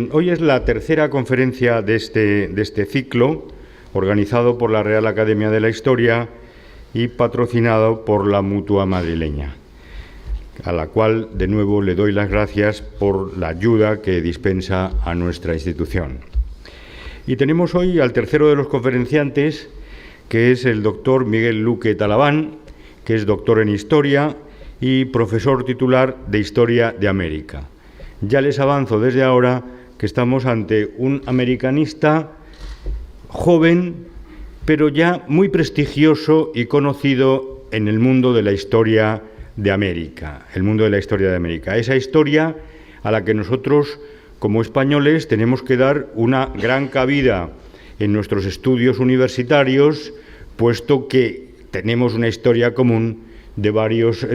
Bien, hoy es la tercera conferencia de este ciclo, organizado por la Real Academia de la Historia y patrocinado por la Mutua Madrileña, a la cual de nuevo le doy las gracias por la ayuda que dispensa a nuestra institución. Y tenemos hoy al tercero de los conferenciantes, que es el doctor Miguel Luque Talabán, que es doctor en Historia y profesor titular de Historia de América. Ya les avanzo desde ahora que estamos ante un americanista joven, pero ya muy prestigioso y conocido en el mundo de la historia de América, el mundo de la historia de América. Esa historia a la que nosotros, como españoles, tenemos que dar una gran cabida en nuestros estudios universitarios, puesto que tenemos una historia común de varios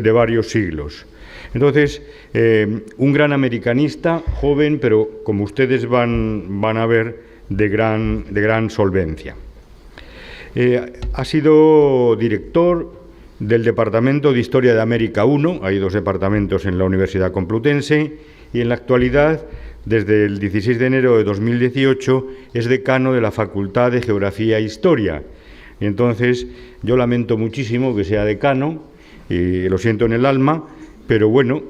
siglos. Entonces, un gran americanista, joven, pero como ustedes van a ver, de gran solvencia. Ha sido director del Departamento de Historia de América I, hay dos departamentos en la Universidad Complutense, y en la actualidad, desde el 16 de enero de 2018, es decano de la Facultad de Geografía e Historia. Y entonces, yo lamento muchísimo que sea decano, y lo siento en el alma, pero bueno,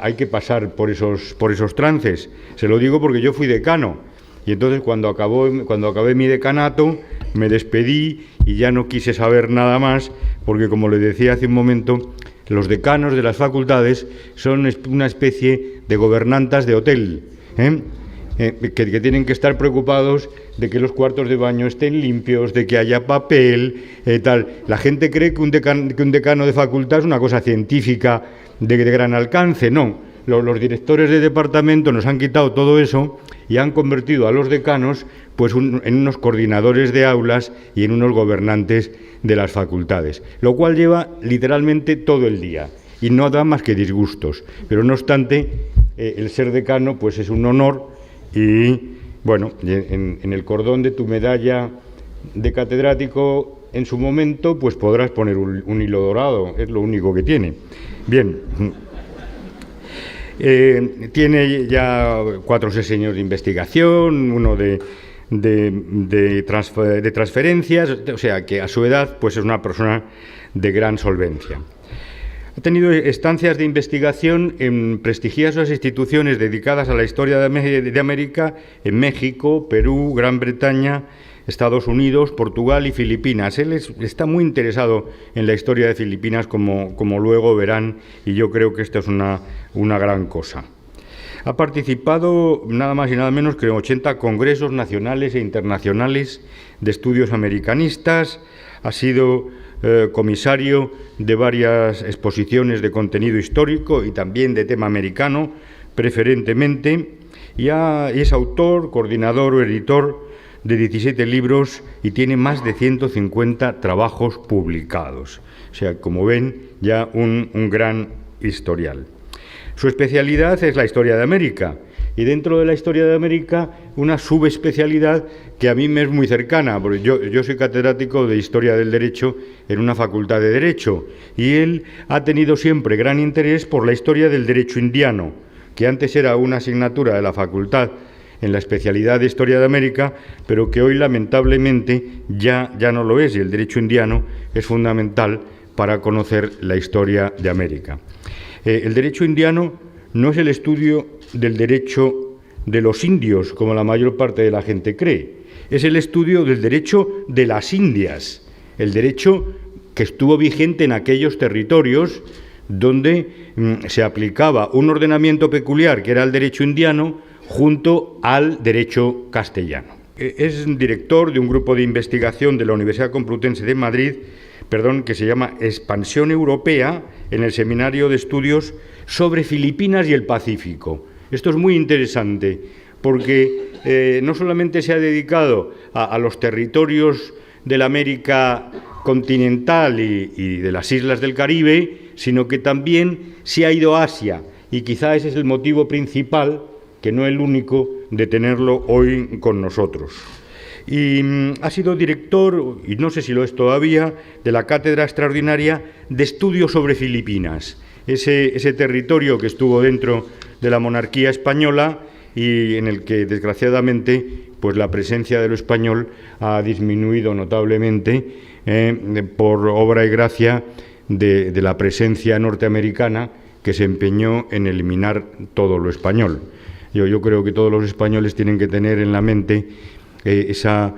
hay que pasar por esos trances. Se lo digo porque yo fui decano, y entonces cuando acabé mi decanato, me despedí y ya no quise saber nada más, porque como le decía hace un momento, los decanos de las facultades son una especie de gobernantas de hotel, que tienen que estar preocupados de que los cuartos de baño estén limpios, de que haya papel, tal. La gente cree que un decano de facultad es una cosa científica de gran alcance. No, los directores de departamento nos han quitado todo eso y han convertido a los decanos pues en unos coordinadores de aulas y en unos gobernantes de las facultades, lo cual lleva literalmente todo el día y no da más que disgustos. Pero no obstante, el ser decano pues es un honor y bueno, en el cordón de tu medalla de catedrático en su momento pues podrás poner un hilo dorado, es lo único que tiene. Bien, tiene ya 4 sexenios de investigación, uno de transferencias, o sea que a su edad pues es una persona de gran solvencia. Ha tenido estancias de investigación en prestigiosas instituciones dedicadas a la historia de América en México, Perú, Gran Bretaña, Estados Unidos, Portugal y Filipinas. Él está muy interesado en la historia de Filipinas, como luego verán, y yo creo que esto es una gran cosa. Ha participado nada más y nada menos que en 80 congresos nacionales e internacionales de estudios americanistas, ha sido comisario de varias exposiciones de contenido histórico y también de tema americano, preferentemente, y es autor, coordinador o editor de 17 libros y tiene más de 150 trabajos publicados. O sea, como ven, ya un gran historial. Su especialidad es la historia de América, y dentro de la historia de América una subespecialidad que a mí me es muy cercana, porque yo soy catedrático de Historia del Derecho en una facultad de Derecho, y él ha tenido siempre gran interés por la historia del derecho indiano, que antes era una asignatura de la facultad en la especialidad de Historia de América, pero que hoy lamentablemente ya no lo es, y el derecho indiano es fundamental para conocer la historia de América. El derecho indiano no es el estudio del derecho de los indios, como la mayor parte de la gente cree, es el estudio del derecho de las Indias, el derecho que estuvo vigente en aquellos territorios donde se aplicaba un ordenamiento peculiar, que era el derecho indiano, junto al derecho castellano. Es director de un grupo de investigación de la Universidad Complutense de Madrid, que se llama Expansión Europea, en el Seminario de Estudios sobre Filipinas y el Pacífico. Esto es muy interesante, porque no solamente se ha dedicado a los territorios de la América continental y de las islas del Caribe, sino que también se ha ido a Asia, y quizá ese es el motivo principal, que no el único, de tenerlo hoy con nosotros. Y ha sido director, y no sé si lo es todavía, de la Cátedra Extraordinaria de Estudios sobre Filipinas, ese territorio que estuvo dentro de la monarquía española y en el que, desgraciadamente, pues la presencia de lo español ha disminuido notablemente por obra y gracia de la presencia norteamericana, que se empeñó en eliminar todo lo español. Yo creo que todos los españoles tienen que tener en la mente esos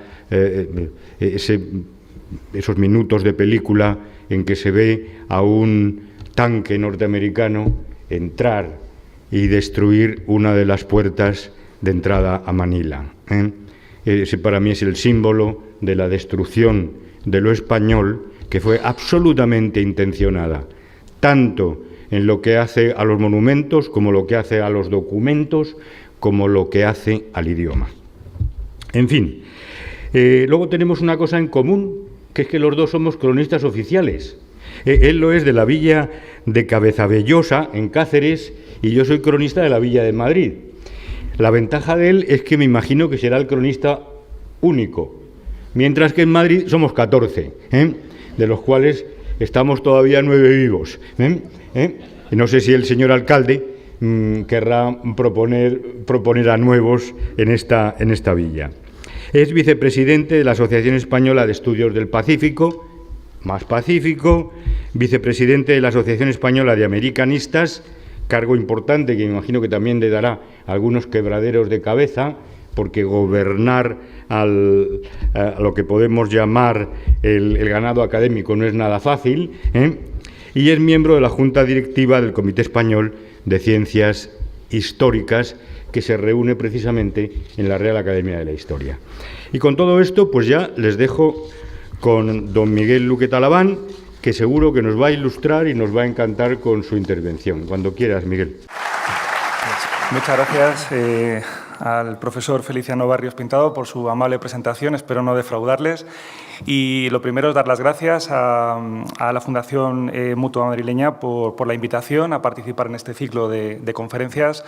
minutos de película en que se ve a un tanque norteamericano entrar y destruir una de las puertas de entrada a Manila. Ese para mí es el símbolo de la destrucción de lo español, que fue absolutamente intencionada, tanto en lo que hace a los monumentos, como lo que hace a los documentos, como lo que hace al idioma. En fin, luego tenemos una cosa en común, que es que los dos somos cronistas oficiales. Él lo es de la villa de Cabezabellosa, en Cáceres, y yo soy cronista de la villa de Madrid. La ventaja de él es que me imagino que será el cronista único, mientras que en Madrid somos 14, de los cuales estamos todavía 9 vivos. No sé si el señor alcalde querrá proponer a nuevos en esta villa. Es vicepresidente de la Asociación Española de Estudios del Pacífico, Más Pacífico, vicepresidente de la Asociación Española de Americanistas, cargo importante que me imagino que también le dará algunos quebraderos de cabeza, porque gobernar a lo que podemos llamar el ganado académico no es nada fácil, y es miembro de la Junta Directiva del Comité Español de Ciencias Históricas, que se reúne precisamente en la Real Academia de la Historia. Y con todo esto, pues ya les dejo con don Miguel Luque Talaván, que seguro que nos va a ilustrar y nos va a encantar con su intervención. Cuando quieras, Miguel. Muchas gracias al profesor Feliciano Barrios Pintado por su amable presentación. Espero no defraudarles. Y lo primero es dar las gracias a la Fundación Mutua Madrileña por la invitación a participar en este ciclo de conferencias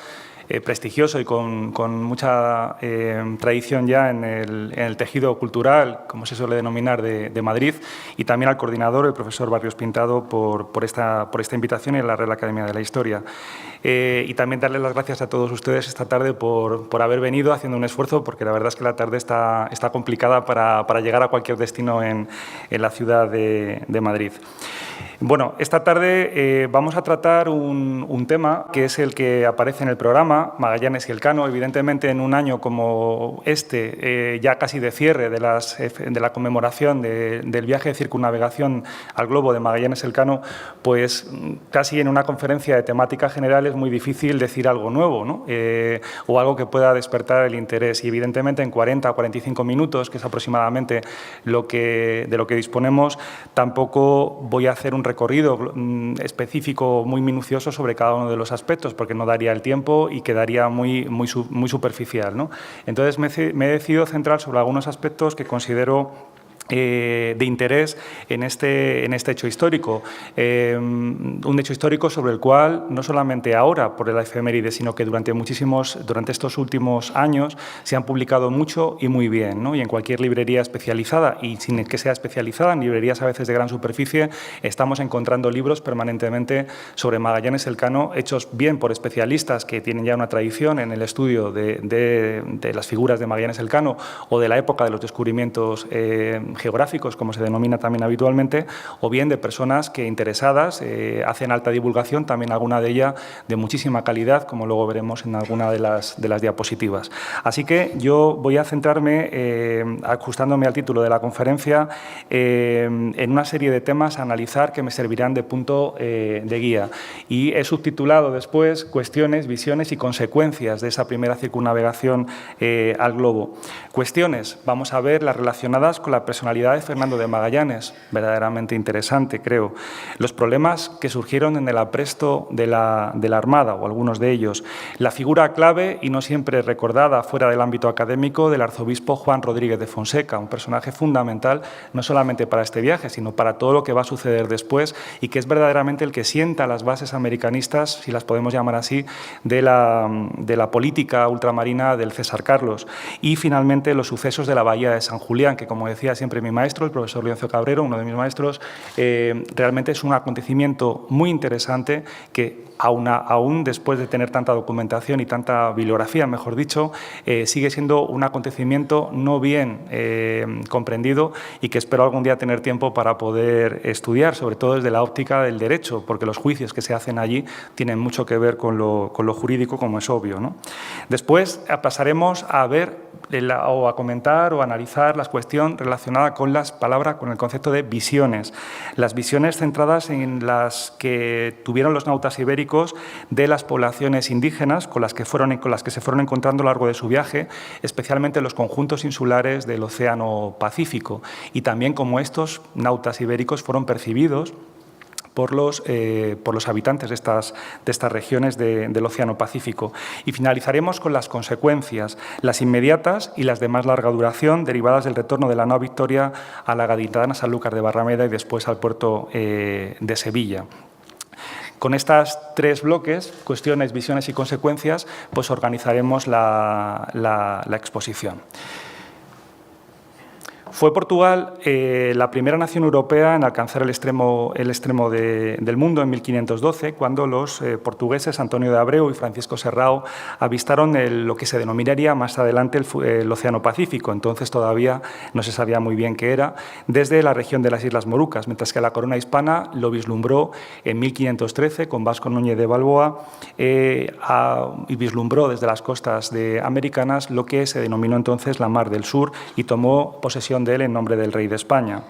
prestigioso y con mucha tradición ya en el tejido cultural, como se suele denominar, de Madrid, y también al coordinador, el profesor Barrios Pintado, por esta invitación y en la Real Academia de la Historia. Y también darles las gracias a todos ustedes esta tarde por haber venido haciendo un esfuerzo, porque la verdad es que la tarde está complicada para llegar a cualquier destino en la ciudad de Madrid. Bueno, esta tarde vamos a tratar un tema que es el que aparece en el programa, Magallanes y Elcano. Evidentemente, en un año como este, ya casi de cierre de la conmemoración del viaje de circunnavegación al globo de Magallanes y Elcano, pues casi en una conferencia de temática general es muy difícil decir algo nuevo, ¿no? O algo que pueda despertar el interés. Y evidentemente en 40 o 45 minutos, que es aproximadamente de lo que disponemos, tampoco voy a hacer un recorrido específico muy minucioso sobre cada uno de los aspectos, porque no daría el tiempo y quedaría muy superficial, ¿no? Entonces me he decidido centrar sobre algunos aspectos que considero de interés en este hecho histórico. Un hecho histórico sobre el cual no solamente ahora por el efeméride, sino que durante estos últimos años se han publicado mucho y muy bien, ¿no? Y en cualquier librería especializada, y sin que sea especializada, en librerías a veces de gran superficie, estamos encontrando libros permanentemente sobre Magallanes Elcano, hechos bien por especialistas que tienen ya una tradición en el estudio de las figuras de Magallanes Elcano o de la época de los descubrimientos geográficos, como se denomina también habitualmente, o bien de personas que interesadas hacen alta divulgación, también alguna de ella de muchísima calidad, como luego veremos en alguna de las diapositivas. Así que yo voy a centrarme, ajustándome al título de la conferencia, en una serie de temas a analizar que me servirán de punto de guía. Y he subtitulado después Cuestiones, visiones y consecuencias de esa primera circunnavegación al globo. Cuestiones, vamos a ver las relacionadas con la personalidad de Fernando de Magallanes, verdaderamente interesante, creo. Los problemas que surgieron en el apresto de la Armada, o algunos de ellos. La figura clave, y no siempre recordada fuera del ámbito académico, del arzobispo Juan Rodríguez de Fonseca, un personaje fundamental no solamente para este viaje, sino para todo lo que va a suceder después, y que es verdaderamente el que sienta las bases americanistas, si las podemos llamar así, de la política ultramarina del César Carlos. Y, finalmente, los sucesos de la Bahía de San Julián, que, como decía, siempre siempre mi maestro, el profesor Leoncio Cabrero, uno de mis maestros. Realmente es un acontecimiento muy interesante que aún después de tener tanta documentación y tanta bibliografía, mejor dicho, sigue siendo un acontecimiento no bien comprendido y que espero algún día tener tiempo para poder estudiar, sobre todo desde la óptica del derecho, porque los juicios que se hacen allí tienen mucho que ver con lo jurídico, como es obvio, ¿no? Después pasaremos a ver o a comentar o a analizar la cuestión relacionada con las palabras, con el concepto de visiones. Las visiones centradas en las que tuvieron los nautas ibéricos de las poblaciones indígenas con las que se fueron encontrando a lo largo de su viaje, especialmente los conjuntos insulares del Océano Pacífico, y también cómo estos nautas ibéricos fueron percibidos por los habitantes de estas regiones del Océano Pacífico. Y finalizaremos con las consecuencias, las inmediatas y las de más larga duración, derivadas del retorno de la nao Victoria a la gaditana Sanlúcar de Barrameda y después al puerto de Sevilla. Con estas tres bloques, cuestiones, visiones y consecuencias, pues organizaremos la exposición. Fue Portugal la primera nación europea en alcanzar el extremo del mundo en 1512, cuando los portugueses Antonio de Abreu y Francisco Serrao avistaron lo que se denominaría más adelante el Océano Pacífico. Entonces todavía no se sabía muy bien qué era, desde la región de las Islas Molucas, mientras que la corona hispana lo vislumbró en 1513 con Vasco Núñez de Balboa y vislumbró desde las costas americanas lo que se denominó entonces la Mar del Sur y tomó posesión de él en nombre del rey de España.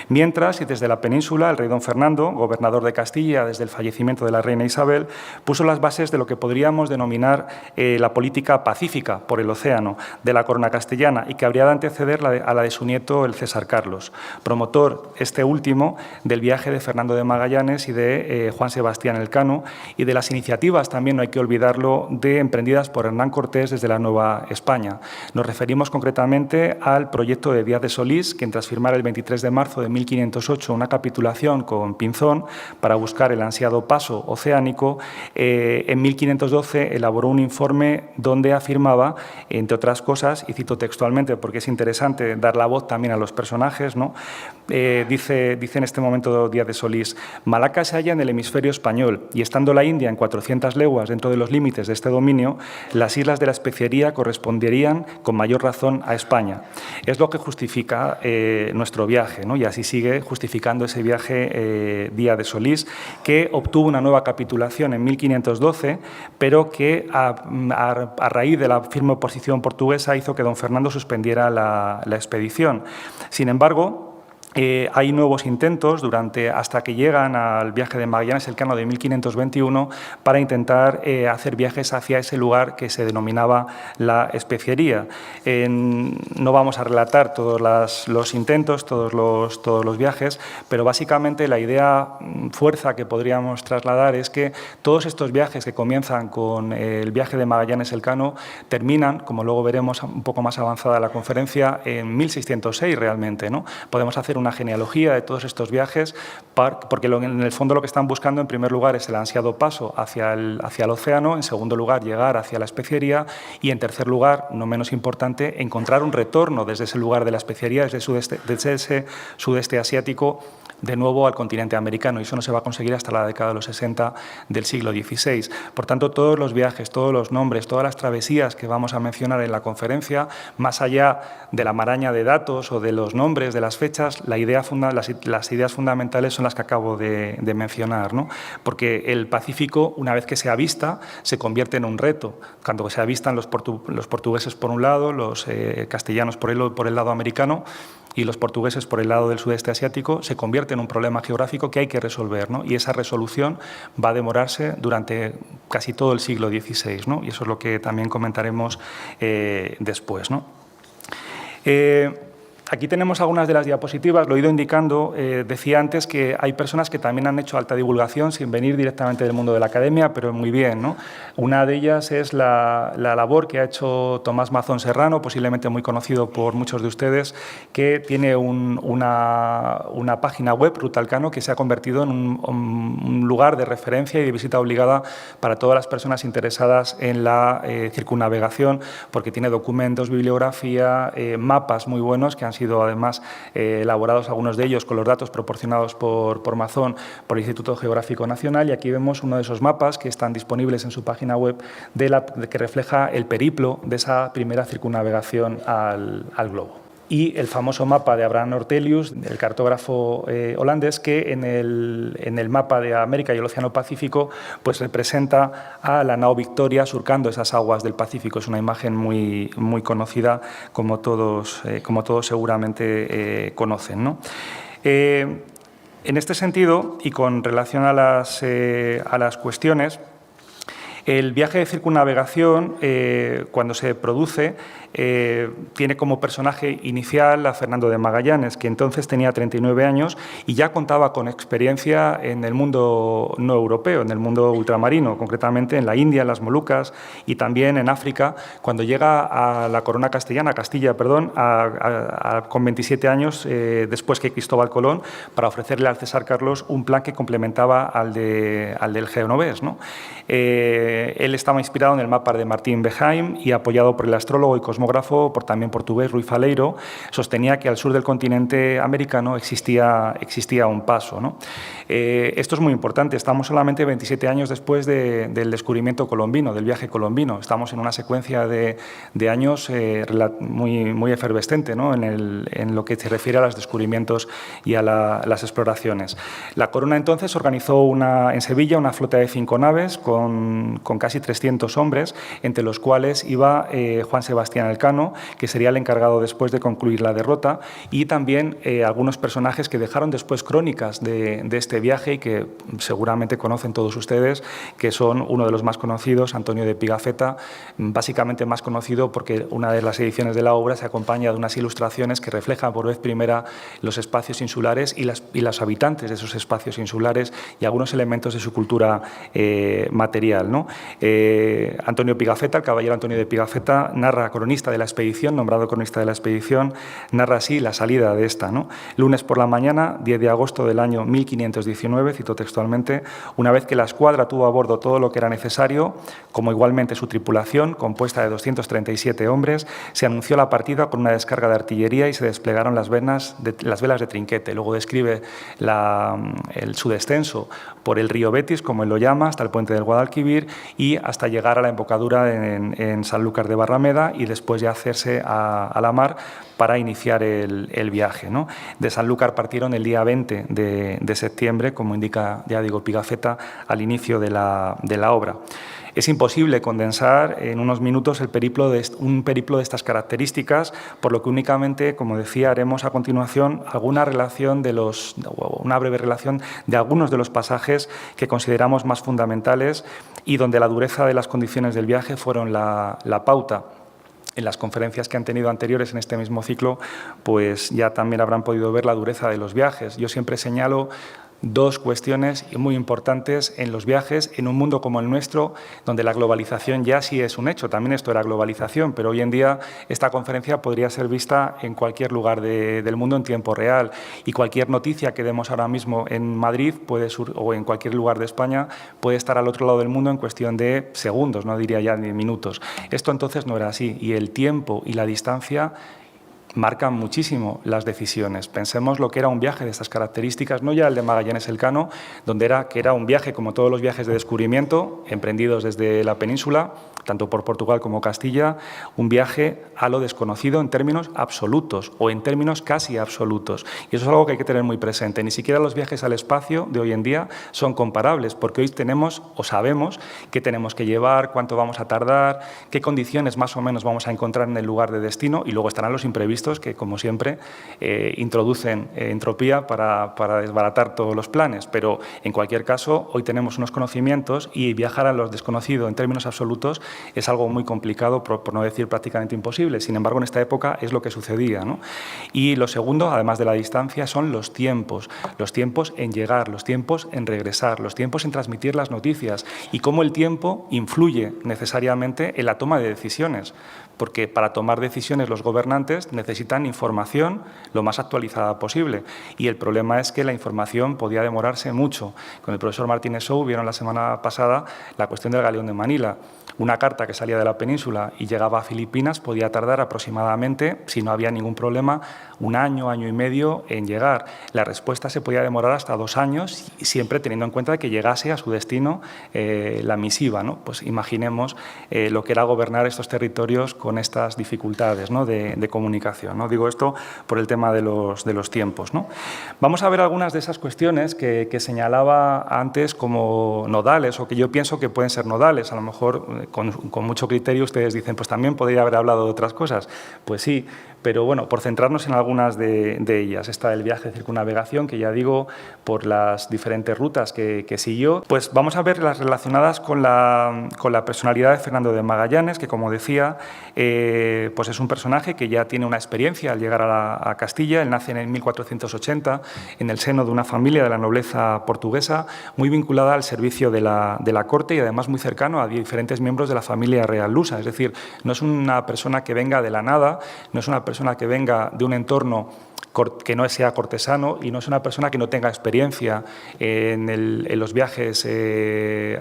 Mientras, y desde la península, el rey don Fernando, gobernador de Castilla desde el fallecimiento de la reina Isabel, puso las bases de lo que podríamos denominar la política pacífica por el océano de la corona castellana y que habría de anteceder a la de su nieto, el César Carlos, promotor este último del viaje de Fernando de Magallanes y de Juan Sebastián Elcano, y de las iniciativas, también no hay que olvidarlo, emprendidas por Hernán Cortés desde la Nueva España. Nos referimos concretamente al proyecto de Díaz de Solís, quien tras firmar el 23 de marzo de 1508 una capitulación con Pinzón para buscar el ansiado paso oceánico, en 1512 elaboró un informe donde afirmaba, entre otras cosas, y cito textualmente porque es interesante dar la voz también a los personajes, ¿no? Dice en este momento Díaz de Solís: Malaca se halla en el hemisferio español y estando la India en 400 leguas dentro de los límites de este dominio, las islas de la Especiería corresponderían con mayor razón a España. Es lo que justifica nuestro viaje, ¿no? Y así sigue justificando ese viaje Díaz de Solís, que obtuvo una nueva capitulación en 1512, pero que a raíz de la firme oposición portuguesa hizo que don Fernando suspendiera la expedición. Sin embargo, hay nuevos intentos hasta que llegan al viaje de Magallanes Elcano de 1521 para intentar hacer viajes hacia ese lugar que se denominaba la Especiería. No vamos a relatar todos los intentos, todos los viajes, pero básicamente la idea fuerza que podríamos trasladar es que todos estos viajes que comienzan con el viaje de Magallanes Elcano terminan, como luego veremos un poco más avanzada la conferencia, en 1606 realmente, ¿no? Podemos hacer una genealogía de todos estos viajes, porque en el fondo lo que están buscando en primer lugar es el ansiado paso hacia el océano, en segundo lugar llegar hacia la Especiería y en tercer lugar, no menos importante, encontrar un retorno desde ese lugar de la Especiería, desde ese sudeste asiático, de nuevo al continente americano, y eso no se va a conseguir hasta la década de los 60 del siglo XVI. Por tanto, todos los viajes, todos los nombres, todas las travesías que vamos a mencionar en la conferencia, más allá de la maraña de datos o de los nombres, de las fechas, las ideas fundamentales son las que acabo de mencionar, ¿no? Porque el Pacífico, una vez que se avista, se convierte en un reto. Cuando se avistan los portugueses por un lado, los castellanos por el lado americano, y los portugueses por el lado del sudeste asiático, se convierte en un problema geográfico que hay que resolver, ¿no? Y esa resolución va a demorarse durante casi todo el siglo XVI, ¿no? Y eso es lo que también comentaremos después, ¿no? Aquí tenemos algunas de las diapositivas, lo he ido indicando. Decía antes que hay personas que también han hecho alta divulgación sin venir directamente del mundo de la academia, pero muy bien, ¿no? Una de ellas es la labor que ha hecho Tomás Mazón Serrano, posiblemente muy conocido por muchos de ustedes, que tiene una página web, Rutalcano, que se ha convertido en un lugar de referencia y de visita obligada para todas las personas interesadas en la circunnavegación, porque tiene documentos, bibliografía, mapas muy buenos que han sido además elaborados algunos de ellos con los datos proporcionados por Mazón, por el Instituto Geográfico Nacional, y aquí vemos uno de esos mapas que están disponibles en su página web que refleja el periplo de esa primera circunnavegación al globo. Y el famoso mapa de Abraham Ortelius, el cartógrafo holandés, que en el mapa de América y el Océano Pacífico pues representa a la nao Victoria surcando esas aguas del Pacífico. Es una imagen muy, muy conocida, como todos seguramente conocen, ¿no? En este sentido, y con relación a las cuestiones, el viaje de circunnavegación, cuando se produce, tiene como personaje inicial a Fernando de Magallanes, que entonces tenía 39 años y ya contaba con experiencia en el mundo no europeo, en el mundo ultramarino, concretamente en la India, en las Molucas y también en África, cuando llega a la corona castellana, Castilla, perdón, con 27 años, después que Cristóbal Colón, para ofrecerle al César Carlos un plan que complementaba al del genovés, ¿no? Él estaba inspirado en el mapa de Martín Behaim y apoyado por el astrólogo y cosmógrafo, también portugués, Rui Faleiro, sostenía que al sur del continente americano existía un paso, ¿no? Esto es muy importante. Estamos solamente 27 años después del descubrimiento colombino, del viaje colombino. Estamos en una secuencia de años muy efervescente, ¿no? en lo que se refiere a los descubrimientos y a las exploraciones. La corona entonces organizó en Sevilla una flota de 5 naves con casi 300 hombres, entre los cuales iba Juan Sebastián Elcano, que sería el encargado después de concluir la derrota, y también algunos personajes que dejaron después crónicas de este viaje y que seguramente conocen todos ustedes, que son uno de los más conocidos, Antonio de Pigafetta, básicamente más conocido porque una de las ediciones de la obra se acompaña de unas ilustraciones que reflejan por vez primera los espacios insulares y los habitantes de esos espacios insulares y algunos elementos de su cultura material, ¿no? Antonio Pigafetta, el caballero Antonio de Pigafetta, narra, cronista de la expedición, nombrado cronista de la expedición, narra así la salida de esta, ¿no? Lunes por la mañana, 10 de agosto del año 1519, cito textualmente, una vez que la escuadra tuvo a bordo todo lo que era necesario, como igualmente su tripulación, compuesta de 237 hombres, se anunció la partida con una descarga de artillería y se desplegaron las velas de trinquete. Luego describe su descenso por el río Betis, como él lo llama, hasta el puente del Guadalquivir y hasta llegar a la embocadura en Sanlúcar de Barrameda y después ya hacerse a la mar para iniciar el viaje, ¿no? De Sanlúcar partieron el día 20 de septiembre, como indica, ya digo, Pigafetta, al inicio de la obra. Es imposible condensar en unos minutos un periplo de estas características, por lo que únicamente, como decía, haremos a continuación una breve relación de algunos de los pasajes que consideramos más fundamentales y donde la dureza de las condiciones del viaje fueron la pauta. En las conferencias que han tenido anteriores en este mismo ciclo, pues ya también habrán podido ver la dureza de los viajes. Yo siempre señalo dos cuestiones muy importantes en los viajes en un mundo como el nuestro, donde la globalización ya sí es un hecho. También esto era globalización, pero hoy en día esta conferencia podría ser vista en cualquier lugar del mundo en tiempo real y cualquier noticia que demos ahora mismo en Madrid o en cualquier lugar de España puede estar al otro lado del mundo en cuestión de segundos, no diría ya ni minutos. Esto entonces no era así y el tiempo y la distancia marcan muchísimo las decisiones. Pensemos lo que era un viaje de estas características, no ya el de Magallanes Elcano, que era un viaje como todos los viajes de descubrimiento, emprendidos desde la península, tanto por Portugal como Castilla, un viaje a lo desconocido en términos absolutos o en términos casi absolutos. Y eso es algo que hay que tener muy presente. Ni siquiera los viajes al espacio de hoy en día son comparables, porque hoy tenemos o sabemos qué tenemos que llevar, cuánto vamos a tardar, qué condiciones más o menos vamos a encontrar en el lugar de destino y luego estarán los imprevistos que, como siempre, introducen entropía para desbaratar todos los planes. Pero, en cualquier caso, hoy tenemos unos conocimientos y viajar a lo desconocido en términos absolutos es algo muy complicado, por no decir prácticamente imposible. Sin embargo, en esta época es lo que sucedía, ¿no? Y lo segundo, además de la distancia, son los tiempos en llegar, los tiempos en regresar, los tiempos en transmitir las noticias y cómo el tiempo influye necesariamente en la toma de decisiones. porque para tomar decisiones los gobernantes necesitan información lo más actualizada posible. Y el problema es que la información podía demorarse mucho. Con el profesor Martínez Sou vieron la semana pasada la cuestión del galeón de Manila. Una carta que salía de la península y llegaba a Filipinas podía tardar aproximadamente, si no había ningún problema, 1 año, año y medio en llegar. La respuesta se podía demorar hasta 2 años, siempre teniendo en cuenta que llegase a su destino la misiva, ¿no? Pues imaginemos lo que era gobernar estos territorios con estas dificultades, ¿no?, de comunicación, ¿no? Digo esto por el tema de los tiempos, ¿no? Vamos a ver algunas de esas cuestiones que señalaba antes como nodales, o que yo pienso que pueden ser nodales. A lo mejor con mucho criterio ustedes dicen, pues también podría haber hablado de otras cosas. Pues sí, pero bueno, por centrarnos en algunas de ellas. Esta del viaje de circunnavegación, que ya digo, por las diferentes rutas que siguió. Pues vamos a ver las relacionadas con la personalidad de Fernando de Magallanes, que, como decía, pues es un personaje que ya tiene una experiencia al llegar a Castilla. Él nace en 1480 en el seno de una familia de la nobleza portuguesa, muy vinculada al servicio de la corte y además muy cercano a diferentes miembros de la familia real lusa. Es decir, no es una persona que venga de la nada, no es una persona que venga de un entorno que no sea cortesano, y no es una persona que no tenga experiencia en los viajes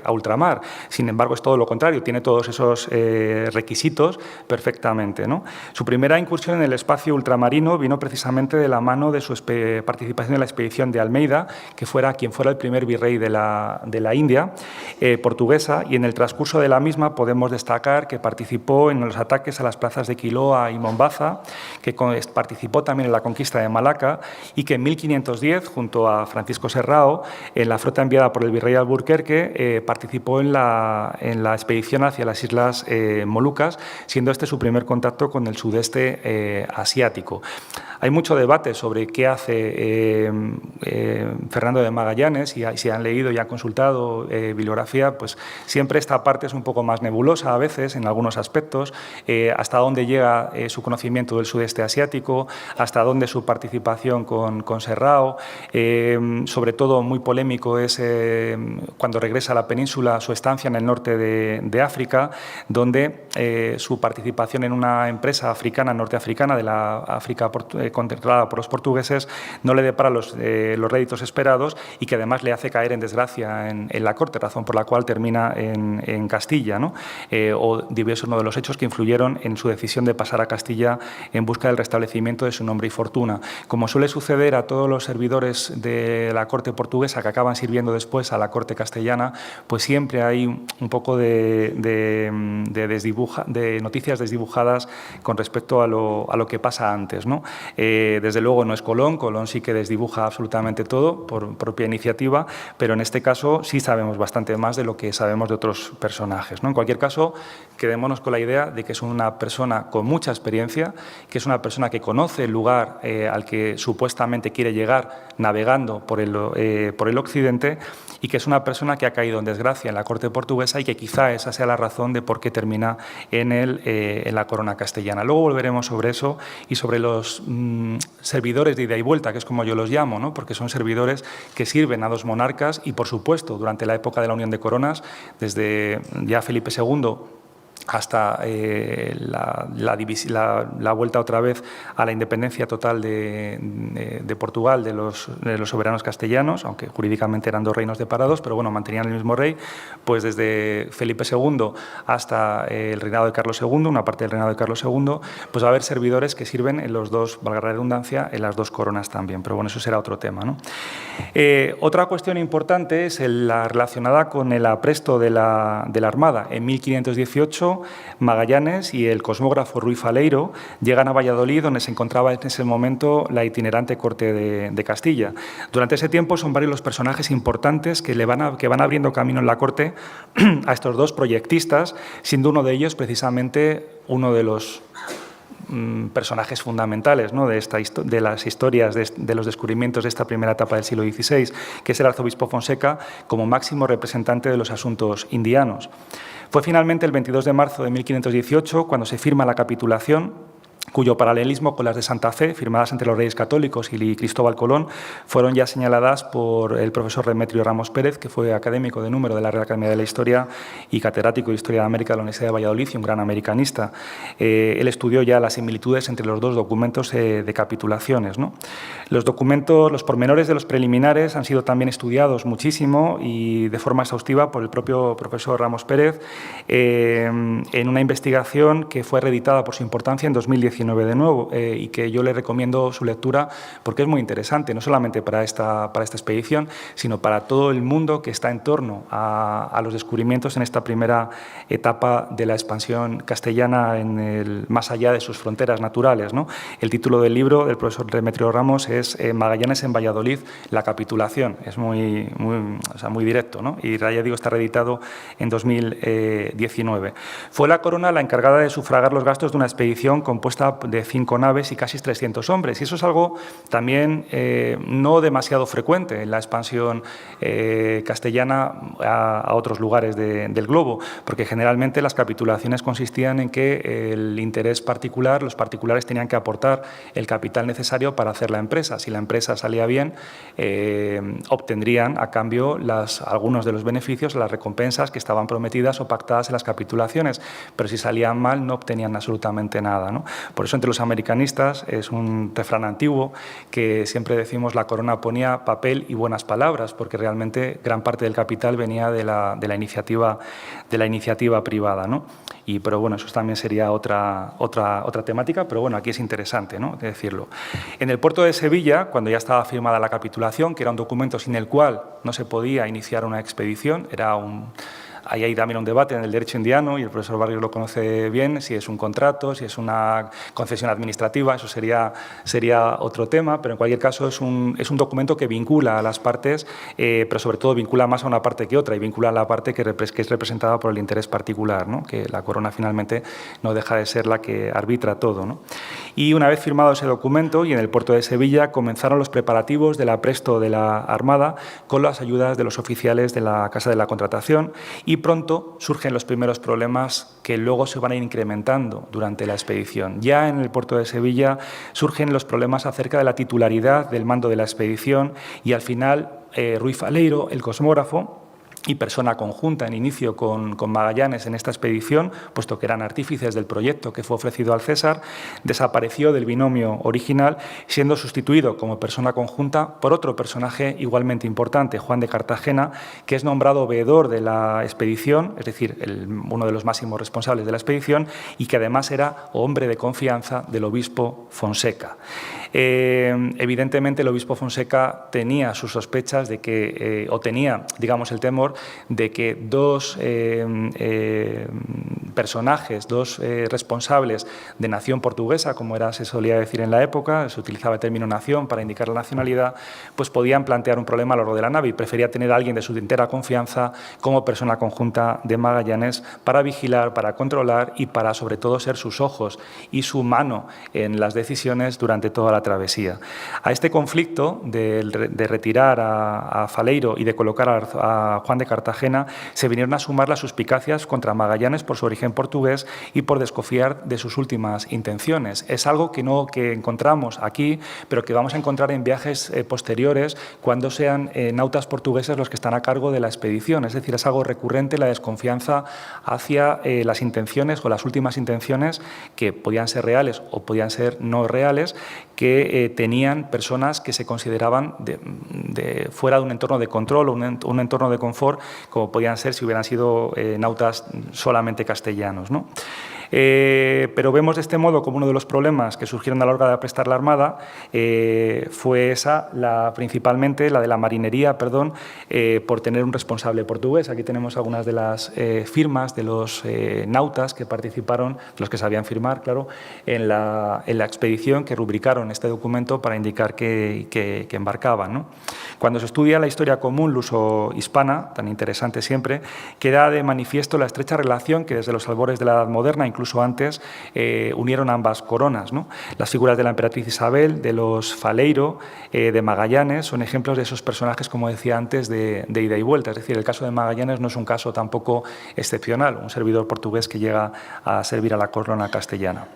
a ultramar. Sin embargo, es todo lo contrario, tiene todos esos requisitos perfectamente, ¿no? Su primera incursión en el espacio ultramarino vino precisamente de la mano de su participación en la expedición de Almeida, que fuera quien fuera el primer virrey de la India portuguesa, y en el transcurso de la misma podemos destacar que participó en los ataques a las plazas de Quiloa y Mombaza, que participó también en la conquista de Malaca, y que en 1510, junto a Francisco Serrao, en la flota enviada por el virrey Alburquerque, participó en la expedición hacia las Islas Molucas, siendo este su primer contacto con el sudeste asiático. Hay mucho debate sobre qué hace Fernando de Magallanes, y si han leído y han consultado bibliografía, pues siempre esta parte es un poco más nebulosa a veces en algunos aspectos, hasta dónde llega su conocimiento del sudeste asiático, hasta dónde su participación con Serrao. Sobre todo muy polémico es cuando regresa a la península, su estancia en el norte de África, donde su participación en una empresa africana, norteafricana, de la África controlada por los portugueses, no le depara los réditos esperados, y que además le hace caer en desgracia en la corte, razón por la cual termina en Castilla, ¿no? O diversos uno de los hechos que influyeron en su decisión de pasar a Castilla en busca del restablecimiento de su nombre y fortuna. Como suele suceder a todos los servidores de la corte portuguesa que acaban sirviendo después a la corte castellana, pues siempre hay un poco de noticias desdibujadas con respecto a lo que pasa antes, ¿no? Desde luego no es Colón sí que desdibuja absolutamente todo por propia iniciativa, pero en este caso sí sabemos bastante más de lo que sabemos de otros personajes, ¿no? En cualquier caso, quedémonos con la idea de que es una persona con mucha experiencia, que es una persona que conoce el lugar al que supuestamente quiere llegar navegando por el occidente, y que es una persona que ha caído en desgracia en la corte portuguesa, y que quizá esa sea la razón de por qué termina en la corona castellana. Luego volveremos sobre eso y sobre los servidores de ida y vuelta, que es como yo los llamo, ¿no? Porque son servidores que sirven a dos monarcas, y por supuesto durante la época de la Unión de Coronas, desde ya Felipe II hasta la vuelta otra vez a la independencia total de Portugal, de los soberanos castellanos, aunque jurídicamente eran dos reinos separados, pero bueno, mantenían el mismo rey. Pues desde Felipe II hasta el reinado de Carlos II, una parte del reinado de Carlos II, pues va a haber servidores que sirven en los dos, valga la redundancia, en las dos coronas también, pero bueno, eso será otro tema, ¿no? Otra cuestión importante es la relacionada con el apresto de la Armada. En 1518, Magallanes y el cosmógrafo Ruy Faleiro llegan a Valladolid, donde se encontraba en ese momento la itinerante corte de Castilla. Durante ese tiempo son varios los personajes importantes que van abriendo camino en la corte a estos dos proyectistas, siendo uno de ellos precisamente uno de los personajes fundamentales, ¿no?, de las historias de los descubrimientos de esta primera etapa del siglo XVI, que es el arzobispo Fonseca, como máximo representante de los asuntos indianos. Fue finalmente el 22 de marzo de 1518 cuando se firma la capitulación cuyo paralelismo con las de Santa Fe, firmadas entre los Reyes Católicos y Cristóbal Colón, fueron ya señaladas por el profesor Demetrio Ramos Pérez, que fue académico de número de la Real Academia de la Historia y catedrático de Historia de América de la Universidad de Valladolid y un gran americanista. Él estudió ya las similitudes entre los dos documentos de capitulaciones, ¿no? Los documentos, los pormenores de los preliminares han sido también estudiados muchísimo y de forma exhaustiva por el propio profesor Ramos Pérez en una investigación que fue reeditada por su importancia en 2019 de nuevo y que yo le recomiendo su lectura porque es muy interesante, no solamente para esta expedición, sino para todo el mundo que está en torno a los descubrimientos en esta primera etapa de la expansión castellana más allá de sus fronteras naturales, ¿no? El título del libro del profesor Demetrio Ramos es Magallanes en Valladolid, la capitulación. Es muy directo, ¿no? Y ya digo, está reeditado en 2019. Fue la corona la encargada de sufragar los gastos de una expedición compuesta de 5 naves y casi 300 hombres. Y eso es algo también no demasiado frecuente en la expansión castellana a otros lugares del globo, porque generalmente las capitulaciones consistían en que el interés particular, los particulares tenían que aportar el capital necesario para hacer la empresa. Si la empresa salía bien, obtendrían a cambio algunos de los beneficios, las recompensas que estaban prometidas o pactadas en las capitulaciones, pero si salían mal no obtenían absolutamente nada, ¿no? Por eso entre los americanistas es un refrán antiguo que siempre decimos la corona ponía papel y buenas palabras, porque realmente gran parte del capital venía de la iniciativa privada, ¿no? Pero bueno, eso también sería otra temática, pero bueno, aquí es interesante, ¿no?, que decirlo. En el puerto de Sevilla, cuando ya estaba firmada la capitulación, que era un documento sin el cual no se podía iniciar una expedición, ahí hay también un debate en el derecho indiano, y el profesor Barrios lo conoce bien, si es un contrato, si es una concesión administrativa, eso sería otro tema, pero en cualquier caso es un documento que vincula a las partes, pero sobre todo vincula más a una parte que otra, y vincula a la parte que es representada por el interés particular, ¿no?, que la corona finalmente no deja de ser la que arbitra todo, ¿no? Y una vez firmado ese documento y en el puerto de Sevilla comenzaron los preparativos del apresto de la Armada con las ayudas de los oficiales de la Casa de la Contratación, y pronto surgen los primeros problemas que luego se van a ir incrementando durante la expedición. Ya en el puerto de Sevilla surgen los problemas acerca de la titularidad del mando de la expedición y al final Ruy Faleiro, el cosmógrafo, y persona conjunta en inicio con Magallanes en esta expedición, puesto que eran artífices del proyecto que fue ofrecido al César, desapareció del binomio original, siendo sustituido como persona conjunta por otro personaje igualmente importante, Juan de Cartagena, que es nombrado veedor de la expedición, es decir, uno de los máximos responsables de la expedición, y que además era hombre de confianza del obispo Fonseca. Evidentemente, el obispo Fonseca tenía sus sospechas de que, o tenía, digamos, el temor de que dos personajes, dos responsables de nación portuguesa, como se solía decir en la época, se utilizaba el término nación para indicar la nacionalidad, pues podían plantear un problema a lo largo de la nave, y prefería tener a alguien de su entera confianza como persona conjunta de Magallanes para vigilar, para controlar y para, sobre todo, ser sus ojos y su mano en las decisiones durante toda la travesía. A este conflicto de retirar a Faleiro y de colocar a Juan de Cartagena se vinieron a sumar las suspicacias contra Magallanes por su origen portugués y por desconfiar de sus últimas intenciones. Es algo que encontramos aquí, pero que vamos a encontrar en viajes posteriores cuando sean nautas portugueses los que están a cargo de la expedición. Es decir, es algo recurrente la desconfianza hacia las intenciones o las últimas intenciones, que podían ser reales o podían ser no reales, que tenían personas que se consideraban fuera de un entorno de control o un entorno de confort, como podían ser si hubieran sido nautas solamente castellanos, ¿no? Pero vemos de este modo como uno de los problemas que surgieron a la hora de aprestar la Armada fue principalmente la de la marinería, por tener un responsable portugués. Aquí tenemos algunas de las firmas de los nautas que participaron, los que sabían firmar, claro, en la expedición, que rubricaron este documento para indicar que embarcaban, ¿no? Cuando se estudia la historia común luso-hispana, tan interesante siempre, queda de manifiesto la estrecha relación que desde los albores de la Edad Moderna, incluso antes, unieron ambas coronas, ¿no? Las figuras de la emperatriz Isabel, de los Faleiro, de Magallanes, son ejemplos de esos personajes, como decía antes, de ida y vuelta. Es decir, el caso de Magallanes no es un caso tampoco excepcional, un servidor portugués que llega a servir a la corona castellana.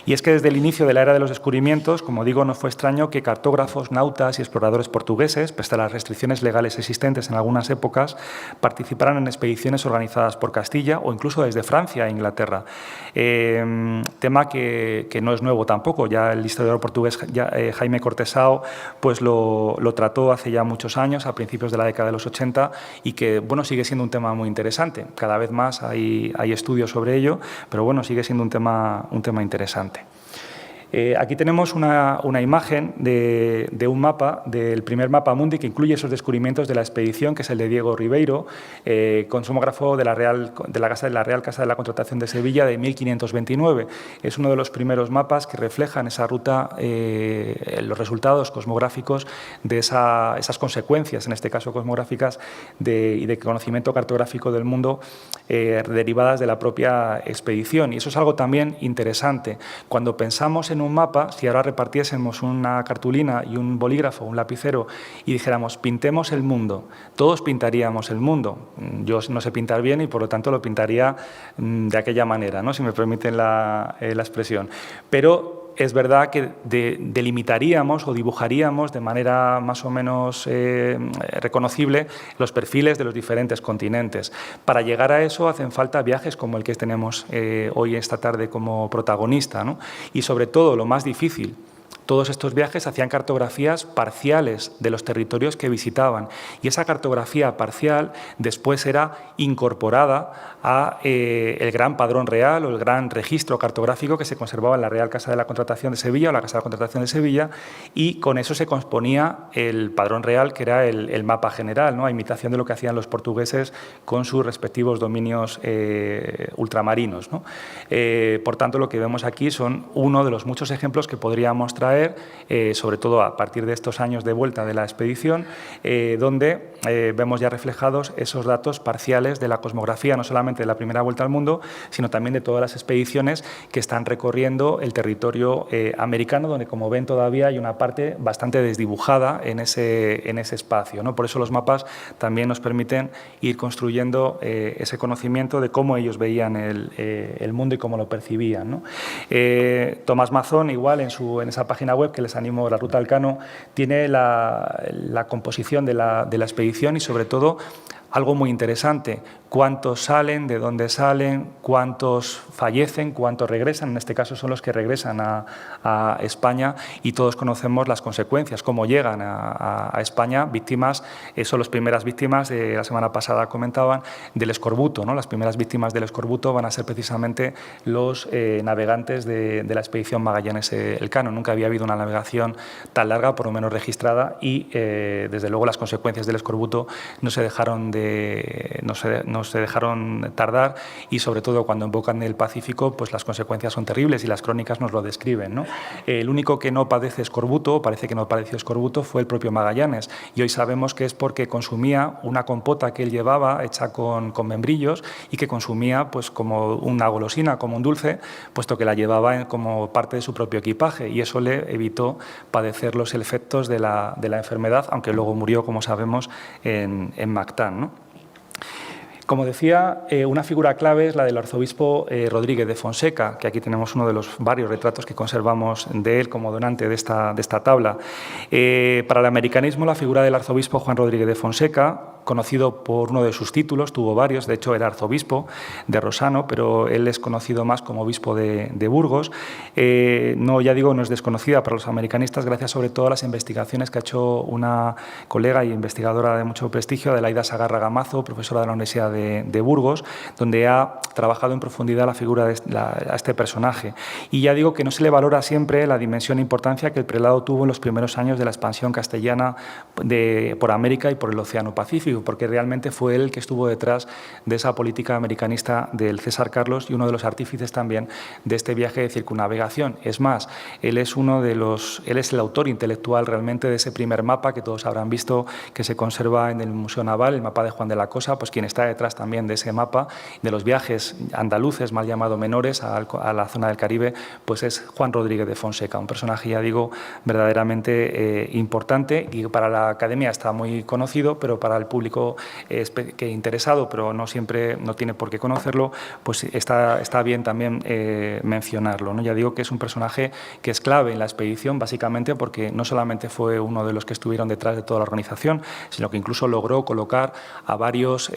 Y es que desde el inicio de la era de los descubrimientos, como digo, no fue extraño que cartógrafos, nautas y exploradores portugueses, pese a las restricciones legales existentes en algunas épocas, participaran en expediciones organizadas por Castilla o incluso desde Francia e Inglaterra. Tema que no es nuevo tampoco, ya el historiador portugués Jaime Cortesao pues lo trató hace ya muchos años, a principios de la década de los 80, y que bueno, sigue siendo un tema muy interesante. Cada vez más hay estudios sobre ello, pero bueno, sigue siendo un tema interesante. Aquí tenemos una imagen de un mapa, del primer mapa mundi, que incluye esos descubrimientos de la expedición, que es el de Diego Ribeiro, consumógrafo de la Real Casa de la Contratación de Sevilla de 1529. Es uno de los primeros mapas que reflejan esa ruta, los resultados cosmográficos de esas consecuencias, en este caso cosmográficas, y de conocimiento cartográfico del mundo derivadas de la propia expedición. Y eso es algo también interesante. Cuando pensamos en un mapa, si ahora repartiésemos una cartulina y un bolígrafo, un lapicero, y dijéramos, pintemos el mundo, todos pintaríamos el mundo. Yo no sé pintar bien y, por lo tanto, lo pintaría de aquella manera, ¿no? Si me permiten la expresión. Pero es verdad que delimitaríamos o dibujaríamos de manera más o menos reconocible los perfiles de los diferentes continentes. Para llegar a eso hacen falta viajes como el que tenemos hoy esta tarde como protagonista, ¿no? Y sobre todo, lo más difícil, todos estos viajes hacían cartografías parciales de los territorios que visitaban, y esa cartografía parcial después era incorporada a el gran padrón real o el gran registro cartográfico que se conservaba en la Real Casa de la Contratación de Sevilla o la Casa de la Contratación de Sevilla, y con eso se componía el padrón real, que era el mapa general, ¿no? A imitación de lo que hacían los portugueses con sus respectivos dominios ultramarinos, ¿no? Por tanto, lo que vemos aquí son uno de los muchos ejemplos que podríamos traer, sobre todo a partir de estos años de vuelta de la expedición, donde vemos ya reflejados esos datos parciales de la cosmografía, no solamente de la primera vuelta al mundo, sino también de todas las expediciones que están recorriendo el territorio americano, donde, como ven, todavía hay una parte bastante desdibujada en ese espacio, ¿no? Por eso los mapas también nos permiten ir construyendo ese conocimiento de cómo ellos veían el mundo y cómo lo percibían, ¿no? Tomás Mazón, igual, en esa página web que les animo, La Ruta al Cano, tiene la composición de la expedición y, sobre todo, algo muy interesante: cuántos salen, de dónde salen, cuántos fallecen, cuántos regresan. En este caso son los que regresan a España, y todos conocemos las consecuencias, cómo llegan a España víctimas. Son las primeras víctimas, la semana pasada comentaban, del escorbuto, ¿no? Las primeras víctimas del escorbuto van a ser precisamente los navegantes de la expedición Magallanes-Elcano. Nunca había habido una navegación tan larga, por lo menos registrada, y desde luego las consecuencias del escorbuto no se dejaron tardar, y sobre todo cuando embocan el Pacífico, pues las consecuencias son terribles y las crónicas nos lo describen, ¿no? El único que no padece escorbuto, o parece que no padeció escorbuto, fue el propio Magallanes, y hoy sabemos que es porque consumía una compota que él llevaba hecha con membrillos, y que consumía pues como una golosina, como un dulce, puesto que la llevaba como parte de su propio equipaje, y eso le evitó padecer los efectos de la enfermedad, aunque luego murió, como sabemos, en Mactán, ¿no? Como decía, una figura clave es la del arzobispo Rodríguez de Fonseca, que aquí tenemos uno de los varios retratos que conservamos de él como donante de esta tabla. Para el americanismo, la figura del arzobispo Juan Rodríguez de Fonseca, conocido por uno de sus títulos, tuvo varios, de hecho era arzobispo de Rosano, pero él es conocido más como obispo de Burgos. No es desconocida para los americanistas, gracias sobre todo a las investigaciones que ha hecho una colega y investigadora de mucho prestigio, Adelaida Sagarra Gamazo, profesora de la Universidad de Burgos, donde ha trabajado en profundidad la figura de a este personaje. Y ya digo que no se le valora siempre la dimensión e importancia que el prelado tuvo en los primeros años de la expansión castellana por América y por el Océano Pacífico, porque realmente fue él el que estuvo detrás de esa política americanista del César Carlos y uno de los artífices también de este viaje de circunnavegación. Es más, él es el autor intelectual realmente de ese primer mapa que todos habrán visto, que se conserva en el Museo Naval, el mapa de Juan de la Cosa. Pues quien está detrás también de ese mapa, de los viajes andaluces, mal llamado menores, a la zona del Caribe, pues es Juan Rodríguez de Fonseca, un personaje, ya digo, verdaderamente importante, y para la academia está muy conocido, pero para el público que interesado, pero no siempre no tiene por qué conocerlo, pues está bien también mencionarlo, ¿no? Ya digo que es un personaje que es clave en la expedición, básicamente porque no solamente fue uno de los que estuvieron detrás de toda la organización, sino que incluso logró colocar a varios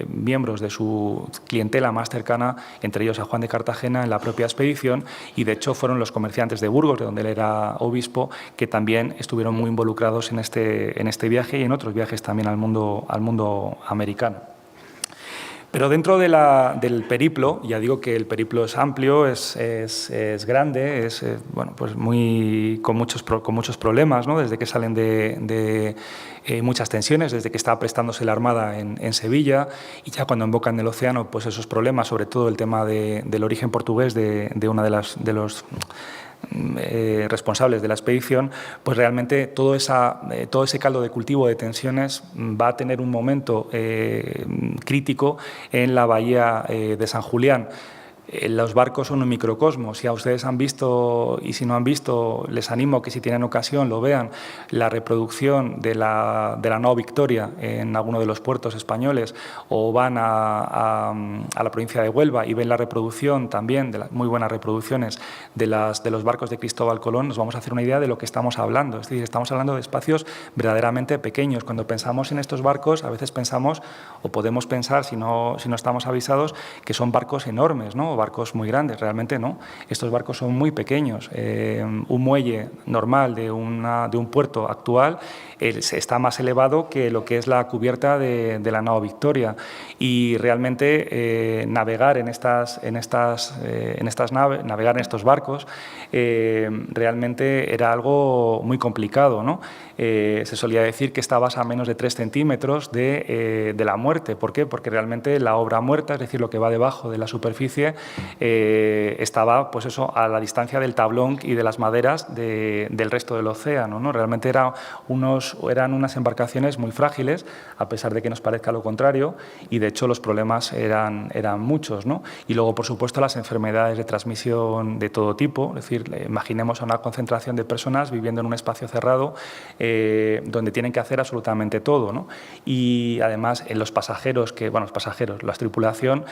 miembros de su clientela más cercana, entre ellos a Juan de Cartagena, en la propia expedición, y de hecho fueron los comerciantes de Burgos, de donde él era obispo, que también estuvieron muy involucrados en este viaje y en otros viajes también al mundo americano. Pero dentro del periplo, ya digo que el periplo es amplio, es grande, es bueno, pues con muchos problemas, ¿no? Desde que salen de muchas tensiones, desde que está prestándose la Armada en Sevilla, y ya cuando embocan el océano, pues esos problemas, sobre todo el tema del origen portugués de una de los responsables de la expedición, pues realmente todo ese caldo de cultivo de tensiones va a tener un momento crítico en la bahía de San Julián. Los barcos son un microcosmos. Si a ustedes han visto, y si no han visto, les animo que si tienen ocasión lo vean, la reproducción de la nao Victoria en alguno de los puertos españoles, o van a la provincia de Huelva y ven la reproducción también, de las muy buenas reproducciones de los barcos de Cristóbal Colón, nos vamos a hacer una idea de lo que estamos hablando. Es decir, estamos hablando de espacios verdaderamente pequeños. Cuando pensamos en estos barcos, a veces pensamos, o podemos pensar, si no estamos avisados, que son barcos enormes, ¿no? Barcos muy grandes. Realmente no, estos barcos son muy pequeños. Un muelle normal de un puerto actual está más elevado que lo que es la cubierta de la nao Victoria, y realmente navegar en estas naves, navegar en estos barcos, realmente era algo muy complicado, ¿no? Se solía decir que estabas a menos de 3 centímetros de la muerte. ¿Por qué? Porque realmente la obra muerta, es decir, lo que va debajo de la superficie, estaba, pues eso, a la distancia del tablón y de las maderas del resto del océano, ¿no? Realmente eran unas embarcaciones muy frágiles, a pesar de que nos parezca lo contrario, y de hecho los problemas eran muchos, ¿no? Y luego, por supuesto, las enfermedades de transmisión de todo tipo. Es decir, imaginemos a una concentración de personas viviendo en un espacio cerrado, donde tienen que hacer absolutamente todo, ¿no? Y además los pasajeros, la tripulación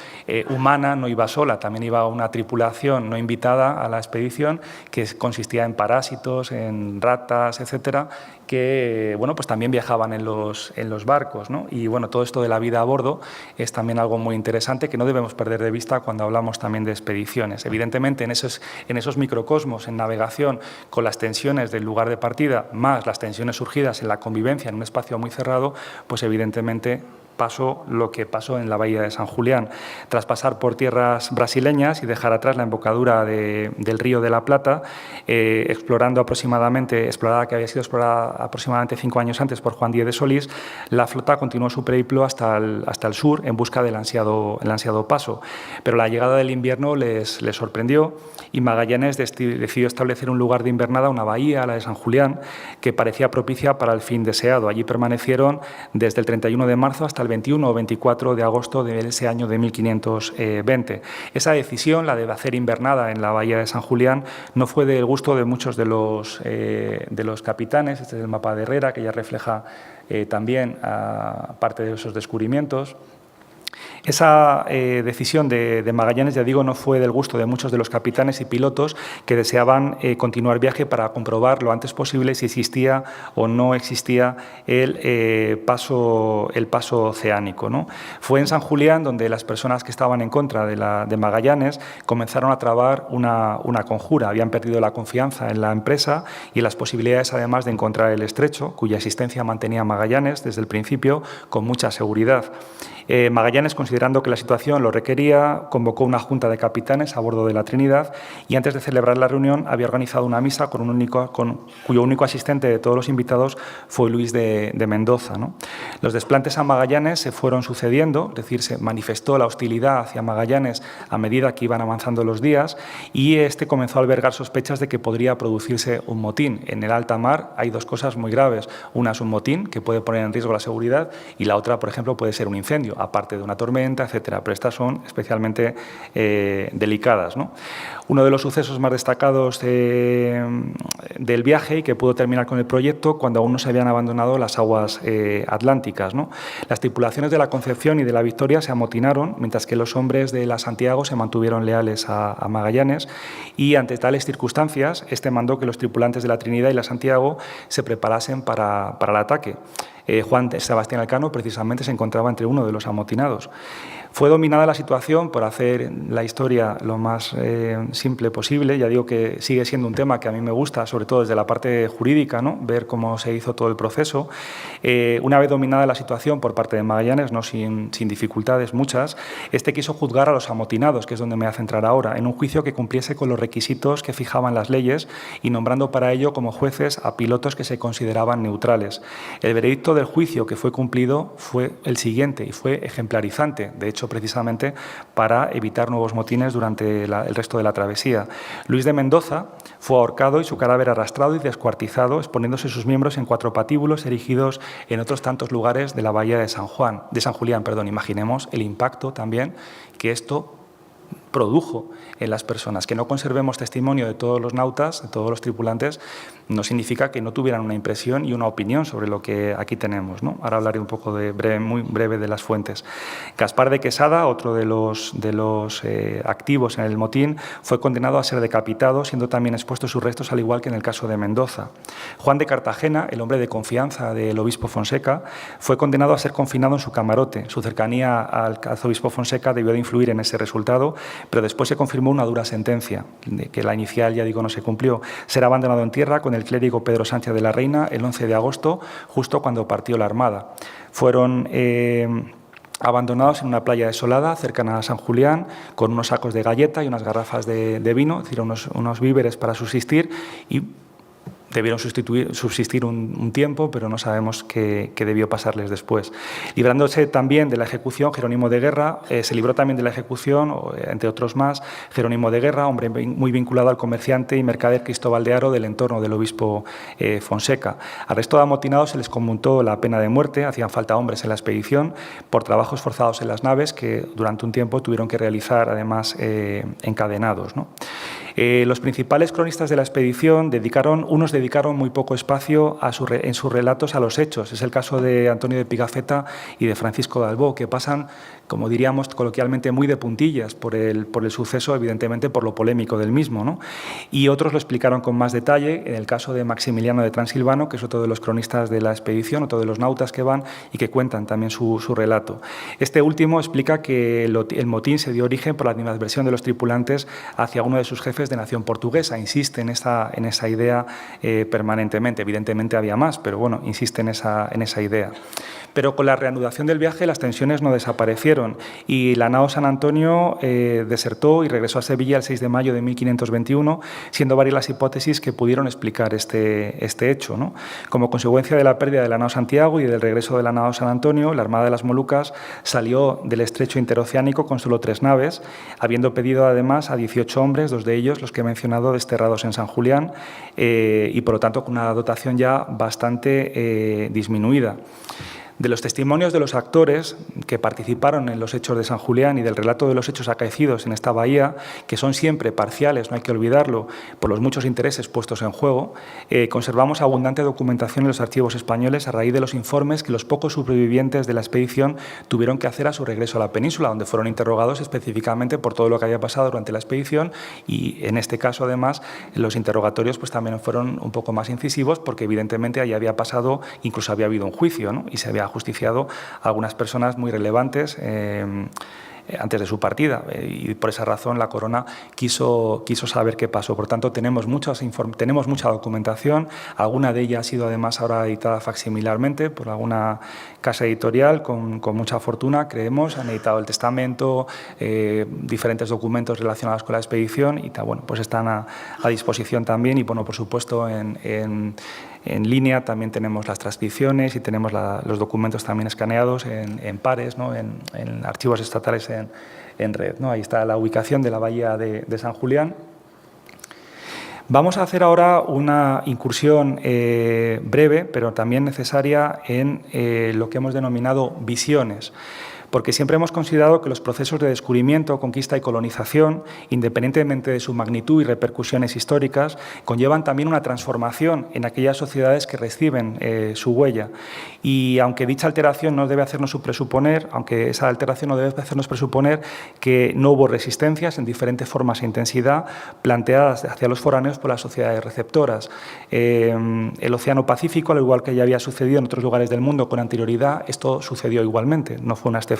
humana no iba sola, también iba una tripulación no invitada a la expedición, que consistía en parásitos, en ratas, etcétera, que bueno, pues también viajaban en los barcos, ¿no? Y bueno, todo esto de la vida a bordo es también algo muy interesante que no debemos perder de vista cuando hablamos también de expediciones. Evidentemente, en esos microcosmos, en navegación, con las tensiones del lugar de partida, más las tensiones surgidas en la convivencia en un espacio muy cerrado, pues evidentemente pasó lo que pasó en la bahía de San Julián. Tras pasar por tierras brasileñas y dejar atrás la embocadura del río de la Plata, explorada que había sido explorada aproximadamente 5 años antes por Juan Díez de Solís, la flota continuó su periplo hasta el sur en busca del ansiado paso. Pero la llegada del invierno les sorprendió, y Magallanes decidió establecer un lugar de invernada, una bahía, la de San Julián, que parecía propicia para el fin deseado. Allí permanecieron desde el 31 de marzo hasta el 21 o 24 de agosto de ese año de 1520. Esa decisión, la de hacer invernada en la bahía de San Julián, no fue del gusto de muchos de los capitanes. Este es el mapa de Herrera, que ya refleja también parte de esos descubrimientos. Esa decisión de Magallanes, ya digo, no fue del gusto de muchos de los capitanes y pilotos que deseaban continuar viaje para comprobar lo antes posible si existía o no existía el paso oceánico, ¿no? Fue en San Julián donde las personas que estaban en contra de Magallanes comenzaron a trabar una conjura. Habían perdido la confianza en la empresa y en las posibilidades, además, de encontrar el estrecho, cuya existencia mantenía Magallanes desde el principio con mucha seguridad. Magallanes Magallanes, considerando que la situación lo requería, convocó una junta de capitanes a bordo de la Trinidad y antes de celebrar la reunión había organizado una misa cuyo único asistente de todos los invitados fue Luis de Mendoza, ¿no? Los desplantes a Magallanes se fueron sucediendo, es decir, se manifestó la hostilidad hacia Magallanes a medida que iban avanzando los días y este comenzó a albergar sospechas de que podría producirse un motín. En el alta mar hay dos cosas muy graves. Una es un motín que puede poner en riesgo la seguridad y la otra, por ejemplo, puede ser un incendio, aparte de una tormenta, etcétera. Pero estas son especialmente delicadas, ¿no? Uno de los sucesos más destacados del viaje y que pudo terminar con el proyecto cuando aún no se habían abandonado las aguas atlánticas, ¿no? Las tripulaciones de la Concepción y de la Victoria se amotinaron, mientras que los hombres de la Santiago se mantuvieron leales a Magallanes y ante tales circunstancias este mandó que los tripulantes de la Trinidad y la Santiago se preparasen para el ataque. Juan Sebastián Elcano precisamente se encontraba entre uno de los amotinados. Fue dominada la situación por hacer la historia lo más simple posible. Ya digo que sigue siendo un tema que a mí me gusta, sobre todo desde la parte jurídica, ¿no? Ver cómo se hizo todo el proceso. Una vez dominada la situación por parte de Magallanes, no sin dificultades muchas, este quiso juzgar a los amotinados, que es donde me voy a centrar ahora, en un juicio que cumpliese con los requisitos que fijaban las leyes y nombrando para ello como jueces a pilotos que se consideraban neutrales. El veredicto del juicio que fue cumplido fue el siguiente y fue ejemplarizante, de hecho precisamente para evitar nuevos motines durante el resto de la travesía. Luis de Mendoza fue ahorcado y su cadáver arrastrado y descuartizado, exponiéndose sus miembros en 4 patíbulos erigidos en otros tantos lugares de la bahía de San Julián. Imaginemos el impacto también que esto produjo en las personas. Que no conservemos testimonio de todos los nautas, de todos los tripulantes, no significa que no tuvieran una impresión y una opinión sobre lo que aquí tenemos, ¿no? Ahora hablaré un poco muy breve de las fuentes. Gaspar de Quesada, otro de los activos en el motín, fue condenado a ser decapitado, siendo también expuestos sus restos, al igual que en el caso de Mendoza. Juan de Cartagena, el hombre de confianza del obispo Fonseca, fue condenado a ser confinado en su camarote. Su cercanía al arzobispo Fonseca debió de influir en ese resultado, pero después se confirmó una dura sentencia, de que la inicial, ya digo, no se cumplió. Será abandonado en tierra con el clérigo Pedro Sánchez de la Reina el 11 de agosto, justo cuando partió la Armada. Fueron abandonados en una playa desolada cercana a San Julián, con unos sacos de galleta y unas garrafas de vino, es decir, unos víveres para subsistir, y debieron subsistir un tiempo, pero no sabemos qué debió pasarles después. Librándose también de la ejecución, Jerónimo de Guerra, se libró también de la ejecución, entre otros más, Jerónimo de Guerra, hombre muy vinculado al comerciante y mercader Cristóbal de Haro del entorno del obispo Fonseca. Al resto de amotinados se les conmutó la pena de muerte, hacían falta hombres en la expedición, por trabajos forzados en las naves que durante un tiempo tuvieron que realizar, además, encadenados, ¿no? Los principales cronistas de la expedición dedicaron muy poco espacio en sus relatos a los hechos. Es el caso de Antonio de Pigafetta y de Francisco de Albó, que pasan, como diríamos coloquialmente, muy de puntillas por el suceso, evidentemente por lo polémico del mismo, ¿no? Y otros lo explicaron con más detalle, en el caso de Maximiliano de Transilvano, que es otro de los cronistas de la expedición, otro de los nautas que van y que cuentan también su relato. Este último explica que el motín se dio origen por la animadversión de los tripulantes hacia uno de sus jefes de nación portuguesa. Insiste en esa idea permanentemente. Evidentemente había más, pero bueno, insiste en esa idea. Pero con la reanudación del viaje las tensiones no desaparecieron y la nao San Antonio desertó y regresó a Sevilla el 6 de mayo de 1521, siendo varias las hipótesis que pudieron explicar este hecho, ¿no? Como consecuencia de la pérdida de la nao Santiago y del regreso de la nao San Antonio, la Armada de las Molucas salió del estrecho interoceánico con solo 3 naves, habiendo pedido además a 18 hombres, 2 de ellos, los que he mencionado, desterrados en San Julián, y por lo tanto con una dotación ya bastante disminuida. De los testimonios de los actores que participaron en los hechos de San Julián y del relato de los hechos acaecidos en esta bahía, que son siempre parciales, no hay que olvidarlo, por los muchos intereses puestos en juego, conservamos abundante documentación en los archivos españoles a raíz de los informes que los pocos supervivientes de la expedición tuvieron que hacer a su regreso a la península, donde fueron interrogados específicamente por todo lo que había pasado durante la expedición y, en este caso, además, los interrogatorios pues, también fueron un poco más incisivos porque, evidentemente, ahí había pasado, incluso había habido un juicio, ¿no? Y se había justiciado a algunas personas muy relevantes antes de su partida, y por esa razón la Corona quiso saber qué pasó. Por tanto, tenemos mucha documentación, alguna de ella ha sido además ahora editada facsimilarmente por alguna casa editorial con mucha fortuna, creemos. Han editado el testamento, diferentes documentos relacionados con la expedición y bueno, pues están a disposición también. Y bueno, por supuesto, en línea también tenemos las transcripciones y tenemos los documentos también escaneados en pares, ¿no? en archivos estatales en red, ¿no? Ahí está la ubicación de la bahía de San Julián. Vamos a hacer ahora una incursión breve, pero también necesaria, en lo que hemos denominado visiones, porque siempre hemos considerado que los procesos de descubrimiento, conquista y colonización, independientemente de su magnitud y repercusiones históricas, conllevan también una transformación en aquellas sociedades que reciben su huella. Y aunque dicha alteración no debe hacernos presuponer, que no hubo resistencias en diferentes formas e intensidad planteadas hacia los foráneos por las sociedades receptoras. El Océano Pacífico, al igual que ya había sucedido en otros lugares del mundo con anterioridad, esto sucedió igualmente, no fue una excepción.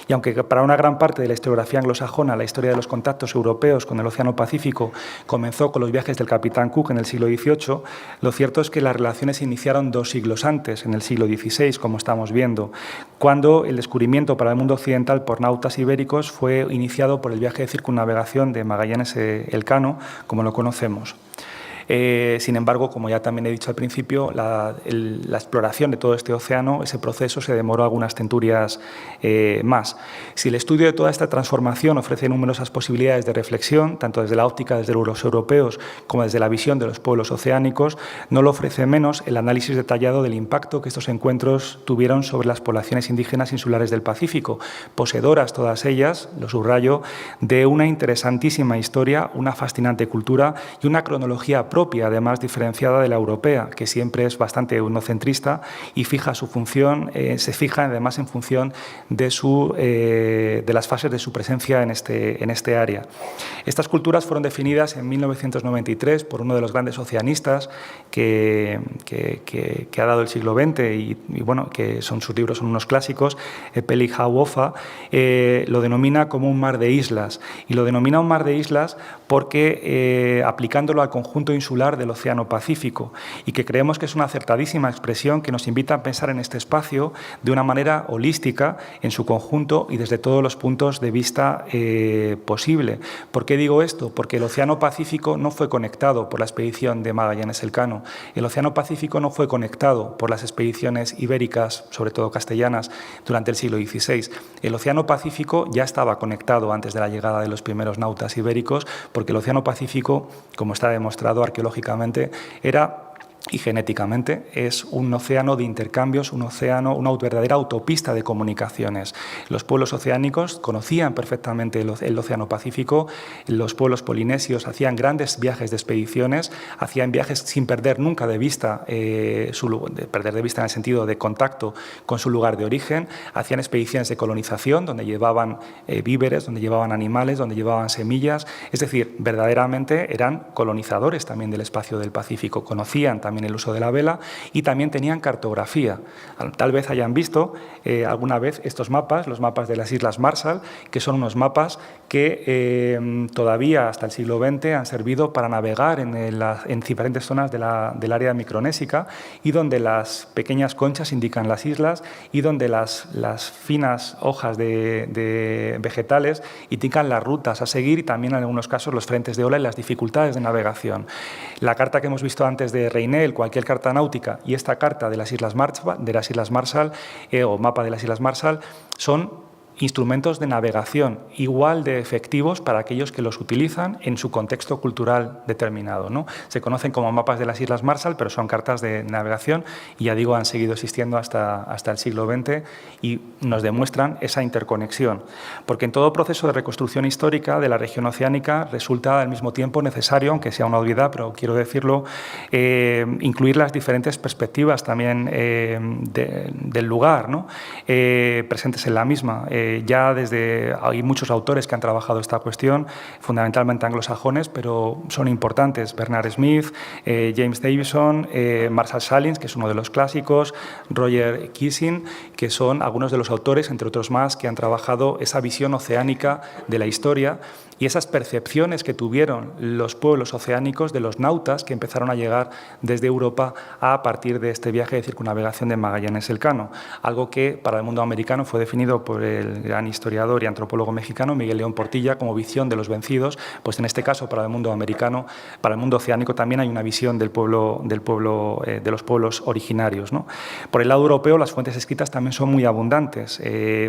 Y aunque para una gran parte de la historiografía anglosajona la historia de los contactos europeos con el Océano Pacífico comenzó con los viajes del capitán Cook en el siglo XVIII, lo cierto es que las relaciones se iniciaron 2 siglos antes, en el siglo XVI, como estamos viendo, cuando el descubrimiento para el mundo occidental por nautas ibéricos fue iniciado por el viaje de circunnavegación de Magallanes Elcano, como lo conocemos. Sin embargo, como ya también he dicho al principio, la exploración de todo este océano, ese proceso se demoró algunas centurias más. Si el estudio de toda esta transformación ofrece numerosas posibilidades de reflexión, tanto desde la óptica de los europeos como desde la visión de los pueblos oceánicos, no lo ofrece menos el análisis detallado del impacto que estos encuentros tuvieron sobre las poblaciones indígenas insulares del Pacífico, poseedoras todas ellas, lo subrayo, de una interesantísima historia, una fascinante cultura y una cronología propia, además diferenciada de la europea, que siempre es bastante etnocentrista y fija su función, se fija además en función de las fases de su presencia en este área. Estas culturas fueron definidas en 1993 por uno de los grandes oceanistas que ha dado el siglo XX y bueno, que sus libros son unos clásicos. Peli Hauofa lo denomina como un mar de islas, y lo denomina un mar de islas porque aplicándolo al conjunto insular del Océano Pacífico, y que creemos que es una acertadísima expresión que nos invita a pensar en este espacio de una manera holística en su conjunto y desde todos los puntos de vista posible. ¿Por qué digo esto? Porque el Océano Pacífico no fue conectado por la expedición de Magallanes Elcano, el Océano Pacífico no fue conectado por las expediciones ibéricas, sobre todo castellanas, durante el siglo XVI. El Océano Pacífico ya estaba conectado antes de la llegada de los primeros nautas ibéricos, porque el Océano Pacífico, como está demostrado arqueológicamente, y genéticamente es un océano de intercambios, una verdadera autopista de comunicaciones. Los pueblos oceánicos conocían perfectamente el Océano Pacífico, los pueblos polinesios hacían grandes viajes de expediciones, hacían viajes sin perder nunca de vista, perder de vista en el sentido de contacto con su lugar de origen, hacían expediciones de colonización donde llevaban víveres, donde llevaban animales, donde llevaban semillas, es decir, verdaderamente eran colonizadores también del espacio del Pacífico, conocían también el uso de la vela y también tenían cartografía. Tal vez hayan visto alguna vez estos mapas, los mapas de las Islas Marshall, que son unos mapas que todavía hasta el siglo XX han servido para navegar en diferentes zonas del área micronésica y donde las pequeñas conchas indican las islas y donde las finas hojas de vegetales indican las rutas a seguir y también en algunos casos los frentes de ola y las dificultades de navegación. La carta que hemos visto antes de Reinel, cualquier carta náutica, y esta carta de las Islas Marshall o mapa de las Islas Marshall son instrumentos de navegación igual de efectivos para aquellos que los utilizan en su contexto cultural determinado, ¿no? Se conocen como mapas de las Islas Marshall, pero son cartas de navegación y, ya digo, han seguido existiendo hasta el siglo XX y nos demuestran esa interconexión. Porque en todo proceso de reconstrucción histórica de la región oceánica resulta al mismo tiempo necesario, aunque sea una obviedad, pero quiero decirlo, incluir las diferentes perspectivas también del lugar, ¿no? Presentes en la misma. ya hay muchos autores que han trabajado esta cuestión, fundamentalmente anglosajones, pero son importantes. Bernard Smith, James Davison, Marshall Sahlins, que es uno de los clásicos, Roger Kissing, que son algunos de los autores, entre otros más, que han trabajado esa visión oceánica de la historia y esas percepciones que tuvieron los pueblos oceánicos de los nautas que empezaron a llegar desde Europa a partir de este viaje de circunnavegación de Magallanes Elcano, algo que para el mundo americano fue definido por el gran historiador y antropólogo mexicano Miguel León Portilla como visión de los vencidos. Pues en este caso, para el mundo americano, para el mundo oceánico también hay una visión de los pueblos originarios, ¿no? Por el lado europeo, las fuentes escritas también son muy abundantes,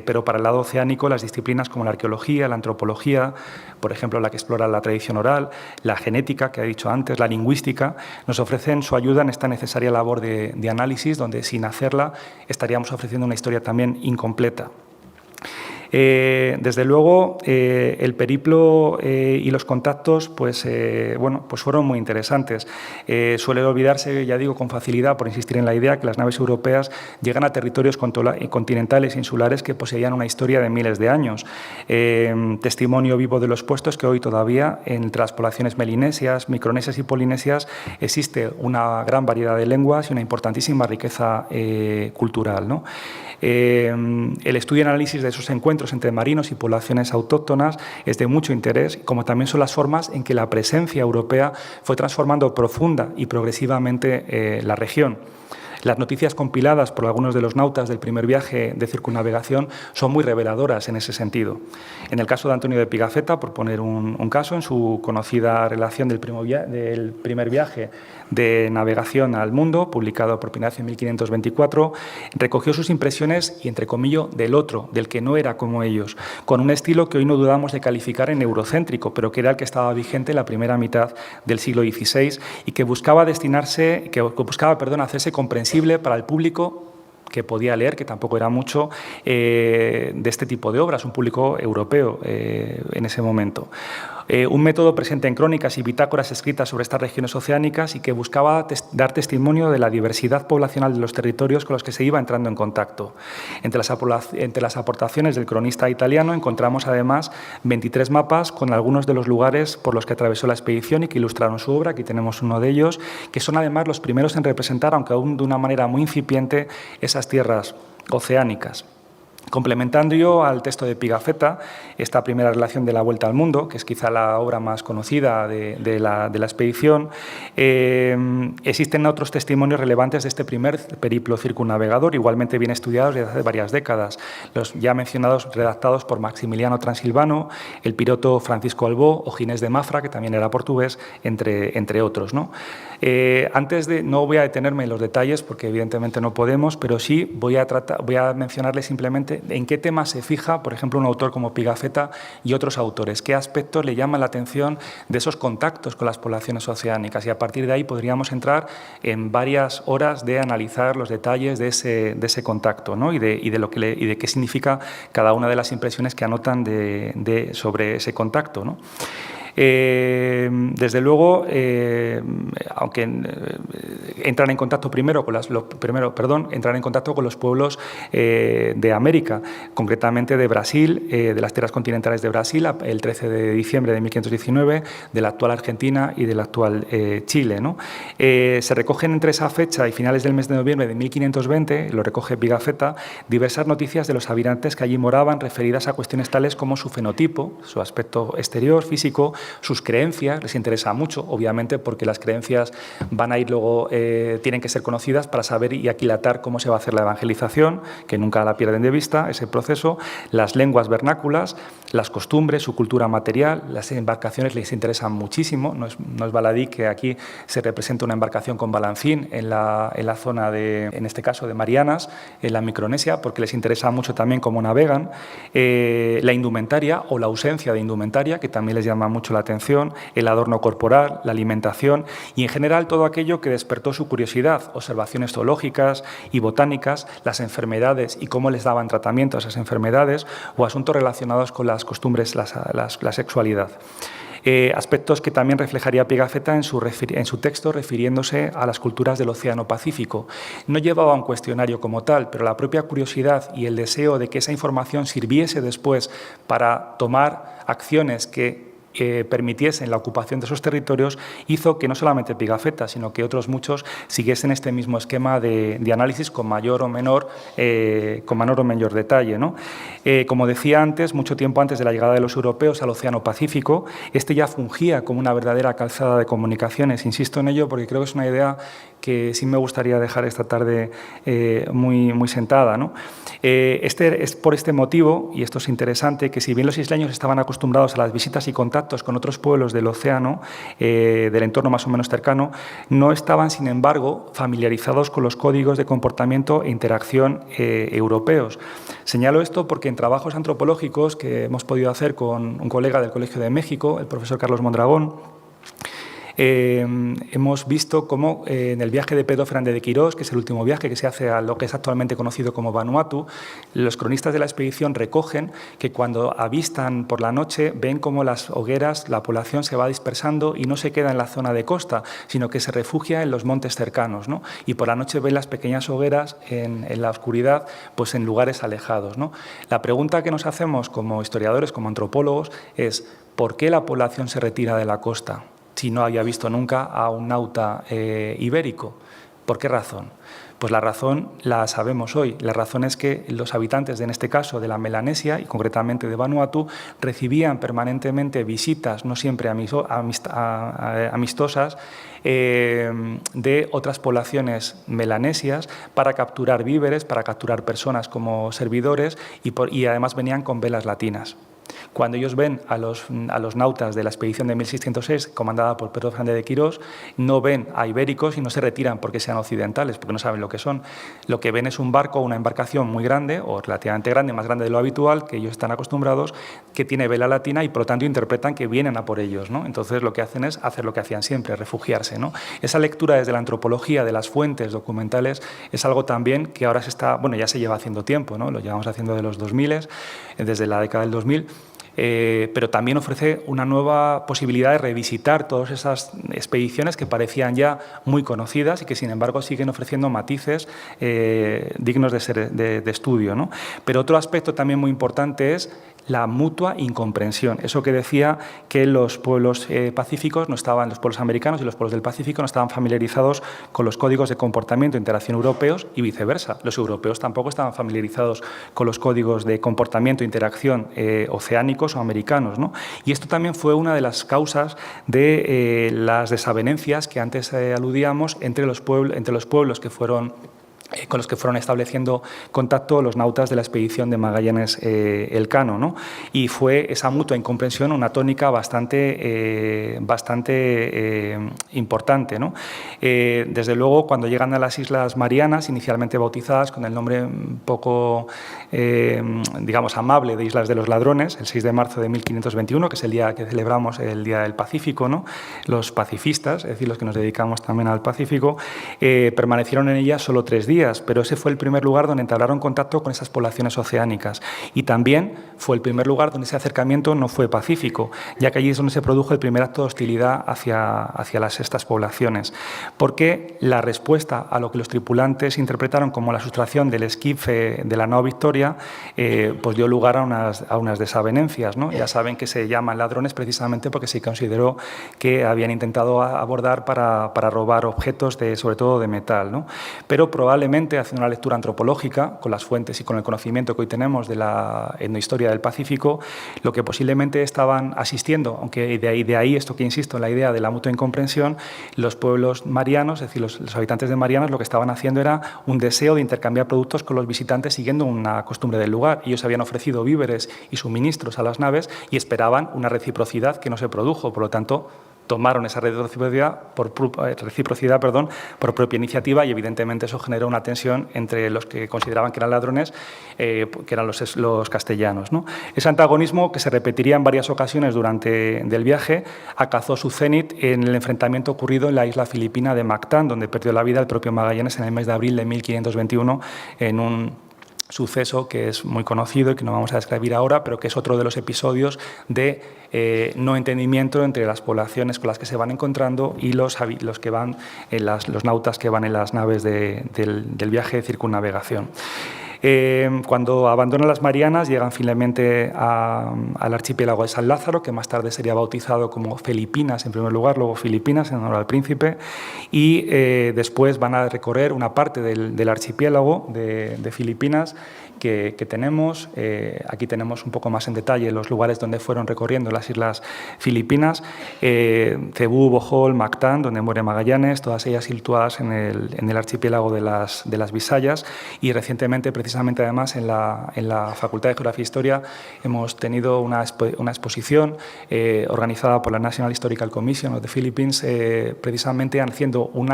pero para el lado oceánico, las disciplinas como la arqueología, la antropología, por ejemplo, la que explora la tradición oral, la genética, que he dicho antes, la lingüística, nos ofrecen su ayuda en esta necesaria labor de análisis, donde sin hacerla estaríamos ofreciendo una historia también incompleta. Desde luego, el periplo y los contactos pues fueron muy interesantes. Suele olvidarse, ya digo, con facilidad, por insistir en la idea, que las naves europeas llegan a territorios continentales e insulares que poseían una historia de miles de años. Testimonio vivo de los puestos que hoy todavía, entre las poblaciones melinesias, micronesias y polinesias, existe una gran variedad de lenguas y una importantísima riqueza cultural, ¿no? El estudio y análisis de esos encuentros entre marinos y poblaciones autóctonas es de mucho interés, como también son las formas en que la presencia europea fue transformando profunda y progresivamente la región. Las noticias compiladas por algunos de los nautas del primer viaje de circunnavegación son muy reveladoras en ese sentido. En el caso de Antonio de Pigafetta, por poner un caso, en su conocida relación del primer viaje de navegación al mundo, publicado por Pinacio en 1524, recogió sus impresiones y, entre comillas, del otro, del que no era como ellos, con un estilo que hoy no dudamos de calificar en eurocéntrico, pero que era el que estaba vigente en la primera mitad del siglo XVI y que buscaba hacerse comprensible para el público que podía leer, que tampoco era mucho, de este tipo de obras, un público europeo en ese momento. Un método presente en crónicas y bitácoras escritas sobre estas regiones oceánicas y que buscaba dar testimonio de la diversidad poblacional de los territorios con los que se iba entrando en contacto. Entre las aportaciones del cronista italiano encontramos además 23 mapas con algunos de los lugares por los que atravesó la expedición y que ilustraron su obra. Aquí tenemos uno de ellos, que son además los primeros en representar, aunque aún de una manera muy incipiente, esas tierras oceánicas. Complementando yo al texto de Pigafetta, esta primera relación de la Vuelta al Mundo, que es quizá la obra más conocida de la expedición, existen otros testimonios relevantes de este primer periplo circunnavegador, igualmente bien estudiados desde hace varias décadas. Los ya mencionados, redactados por Maximiliano Transilvano, el piloto Francisco Albó o Ginés de Mafra, que también era portugués, entre otros, ¿no? No voy a detenerme en los detalles porque evidentemente no podemos, pero sí voy a mencionarles simplemente en qué temas se fija, por ejemplo, un autor como Pigafetta y otros autores, qué aspectos le llaman la atención de esos contactos con las poblaciones oceánicas, y a partir de ahí podríamos entrar en varias horas de analizar los detalles de ese contacto, ¿no? y de qué significa cada una de las impresiones que anotan sobre ese contacto, ¿no? Desde luego, aunque entran en contacto entrar en contacto con los pueblos de América, concretamente de Brasil, de las tierras continentales de Brasil, el 13 de diciembre de 1519, de la actual Argentina y del actual Chile, ¿no? Se recogen entre esa fecha y finales del mes de noviembre de 1520, lo recoge Pigafetta, diversas noticias de los habitantes que allí moraban referidas a cuestiones tales como su fenotipo, su aspecto exterior, físico, sus creencias. Les interesa mucho, obviamente, porque las creencias van a ir luego, tienen que ser conocidas para saber y aquilatar cómo se va a hacer la evangelización, que nunca la pierden de vista, ese proceso, las lenguas vernáculas, las costumbres, su cultura material. Las embarcaciones les interesan muchísimo, no es baladí que aquí se representa una embarcación con balancín en la zona en este caso, de Marianas, en la Micronesia, porque les interesa mucho también cómo navegan, la indumentaria o la ausencia de indumentaria, que también les llama mucho la atención, el adorno corporal, la alimentación y, en general, todo aquello que despertó su curiosidad, observaciones zoológicas y botánicas, las enfermedades y cómo les daban tratamiento a esas enfermedades o asuntos relacionados con las costumbres, la sexualidad. Aspectos que también reflejaría Pigafetta en su texto refiriéndose a las culturas del Océano Pacífico. No llevaba un cuestionario como tal, pero la propia curiosidad y el deseo de que esa información sirviese después para tomar acciones que permitiesen la ocupación de esos territorios, hizo que no solamente Pigafetta, sino que otros muchos siguiesen este mismo esquema de análisis con mayor o menor detalle, ¿no? Como decía antes, mucho tiempo antes de la llegada de los europeos al Océano Pacífico, este ya fungía como una verdadera calzada de comunicaciones. Insisto en ello porque creo que es una idea que sí me gustaría dejar esta tarde muy sentada, ¿no? Es por este motivo, y esto es interesante, que si bien los isleños estaban acostumbrados a las visitas y contactos con otros pueblos del océano, del entorno más o menos cercano, no estaban, sin embargo, familiarizados con los códigos de comportamiento e interacción europeos. Señalo esto porque en trabajos antropológicos que hemos podido hacer con un colega del Colegio de México, el profesor Carlos Mondragón, hemos visto cómo en el viaje de Pedro Fernández de Quirós, que es el último viaje que se hace a lo que es actualmente conocido como Vanuatu, los cronistas de la expedición recogen que cuando avistan por la noche ven cómo las hogueras, la población se va dispersando y no se queda en la zona de costa, sino que se refugia en los montes cercanos, ¿no? Y por la noche ven las pequeñas hogueras en la oscuridad, pues en lugares alejados, ¿no? La pregunta que nos hacemos como historiadores, como antropólogos, es ¿por qué la población se retira de la costa si no había visto nunca a un nauta ibérico? ¿Por qué razón? Pues la razón la sabemos hoy. La razón es que los habitantes, en este caso de la Melanesia y concretamente de Vanuatu, recibían permanentemente visitas, no siempre amistosas, de otras poblaciones melanesias para capturar víveres, para capturar personas como servidores y además venían con velas latinas. Cuando ellos ven a los nautas de la expedición de 1606, comandada por Pedro Fernández de Quirós, no ven a ibéricos y no se retiran porque sean occidentales, porque no saben lo que son. Lo que ven es un barco, una embarcación muy grande, o relativamente grande, más grande de lo habitual, que ellos están acostumbrados, que tiene vela latina y por lo tanto interpretan que vienen a por ellos, ¿no? Entonces lo que hacen es hacer lo que hacían siempre, refugiarse, ¿no? Esa lectura desde la antropología de las fuentes documentales es algo también que ahora ya se lleva haciendo tiempo, ¿no? Lo llevamos haciendo de los 2000, desde la década del 2000, pero también ofrece una nueva posibilidad de revisitar todas esas expediciones que parecían ya muy conocidas y que, sin embargo, siguen ofreciendo matices dignos de estudio, ¿no? Pero otro aspecto también muy importante es la mutua incomprensión. Eso que decía que los pueblos pacíficos no estaban, los pueblos americanos y los pueblos del Pacífico no estaban familiarizados con los códigos de comportamiento e interacción europeos y viceversa. Los europeos tampoco estaban familiarizados con los códigos de comportamiento e interacción oceánicos o americanos, ¿no? Y esto también fue una de las causas de las desavenencias que antes aludíamos entre los pueblos que fueron con los que fueron estableciendo contacto los nautas de la expedición de Magallanes Elcano, ¿no? Y fue esa mutua incomprensión una tónica bastante importante, ¿no? Desde luego, cuando llegan a las Islas Marianas, inicialmente bautizadas con el nombre un poco, digamos, amable de Islas de los Ladrones, el 6 de marzo de 1521, que es el día que celebramos el Día del Pacífico, ¿no? Los pacifistas, es decir, los que nos dedicamos también al Pacífico, permanecieron en ellas solo 3 días, pero ese fue el primer lugar donde entablaron contacto con esas poblaciones oceánicas y también fue el primer lugar donde ese acercamiento no fue pacífico, ya que allí es donde se produjo el primer acto de hostilidad hacia estas poblaciones, porque la respuesta a lo que los tripulantes interpretaron como la sustracción del esquife de la nao Victoria pues dio lugar a unas desavenencias, ¿no? Ya saben que se llaman ladrones precisamente porque se consideró que habían intentado abordar para robar objetos, sobre todo de metal, ¿no? Pero probablemente, haciendo una lectura antropológica, con las fuentes y con el conocimiento que hoy tenemos de la etnohistoria del Pacífico, lo que posiblemente estaban asistiendo, aunque de ahí esto que insisto en la idea de la mutua incomprensión, los pueblos marianos, es decir, los habitantes de Marianas, lo que estaban haciendo era un deseo de intercambiar productos con los visitantes siguiendo una costumbre del lugar. Ellos habían ofrecido víveres y suministros a las naves y esperaban una reciprocidad que no se produjo, por lo tanto, tomaron esa reciprocidad por propia iniciativa y evidentemente eso generó una tensión entre los que consideraban que eran ladrones, que eran los castellanos, ¿no? Ese antagonismo, que se repetiría en varias ocasiones durante el viaje, alcanzó su cenit en el enfrentamiento ocurrido en la isla filipina de Mactán, donde perdió la vida el propio Magallanes en el mes de abril de 1521 en un suceso que es muy conocido y que no vamos a describir ahora, pero que es otro de los episodios de no entendimiento entre las poblaciones con las que se van encontrando y los que van, los nautas que van en las naves del viaje de circunnavegación. Cuando abandonan las Marianas, llegan finalmente al archipiélago de San Lázaro, que más tarde sería bautizado como Filipinas en primer lugar, luego Filipinas en honor al príncipe, y después van a recorrer una parte del archipiélago de Filipinas que tenemos. Aquí tenemos un poco más en detalle los lugares donde fueron recorriendo las islas Filipinas, Cebú, Bohol, Mactán, donde muere Magallanes, todas ellas situadas en el archipiélago de las Bisayas, y recientemente, precisamente además, en la Facultad de Geografía e Historia hemos tenido una exposición organizada por la National Historical Commission of the Philippines, precisamente haciendo un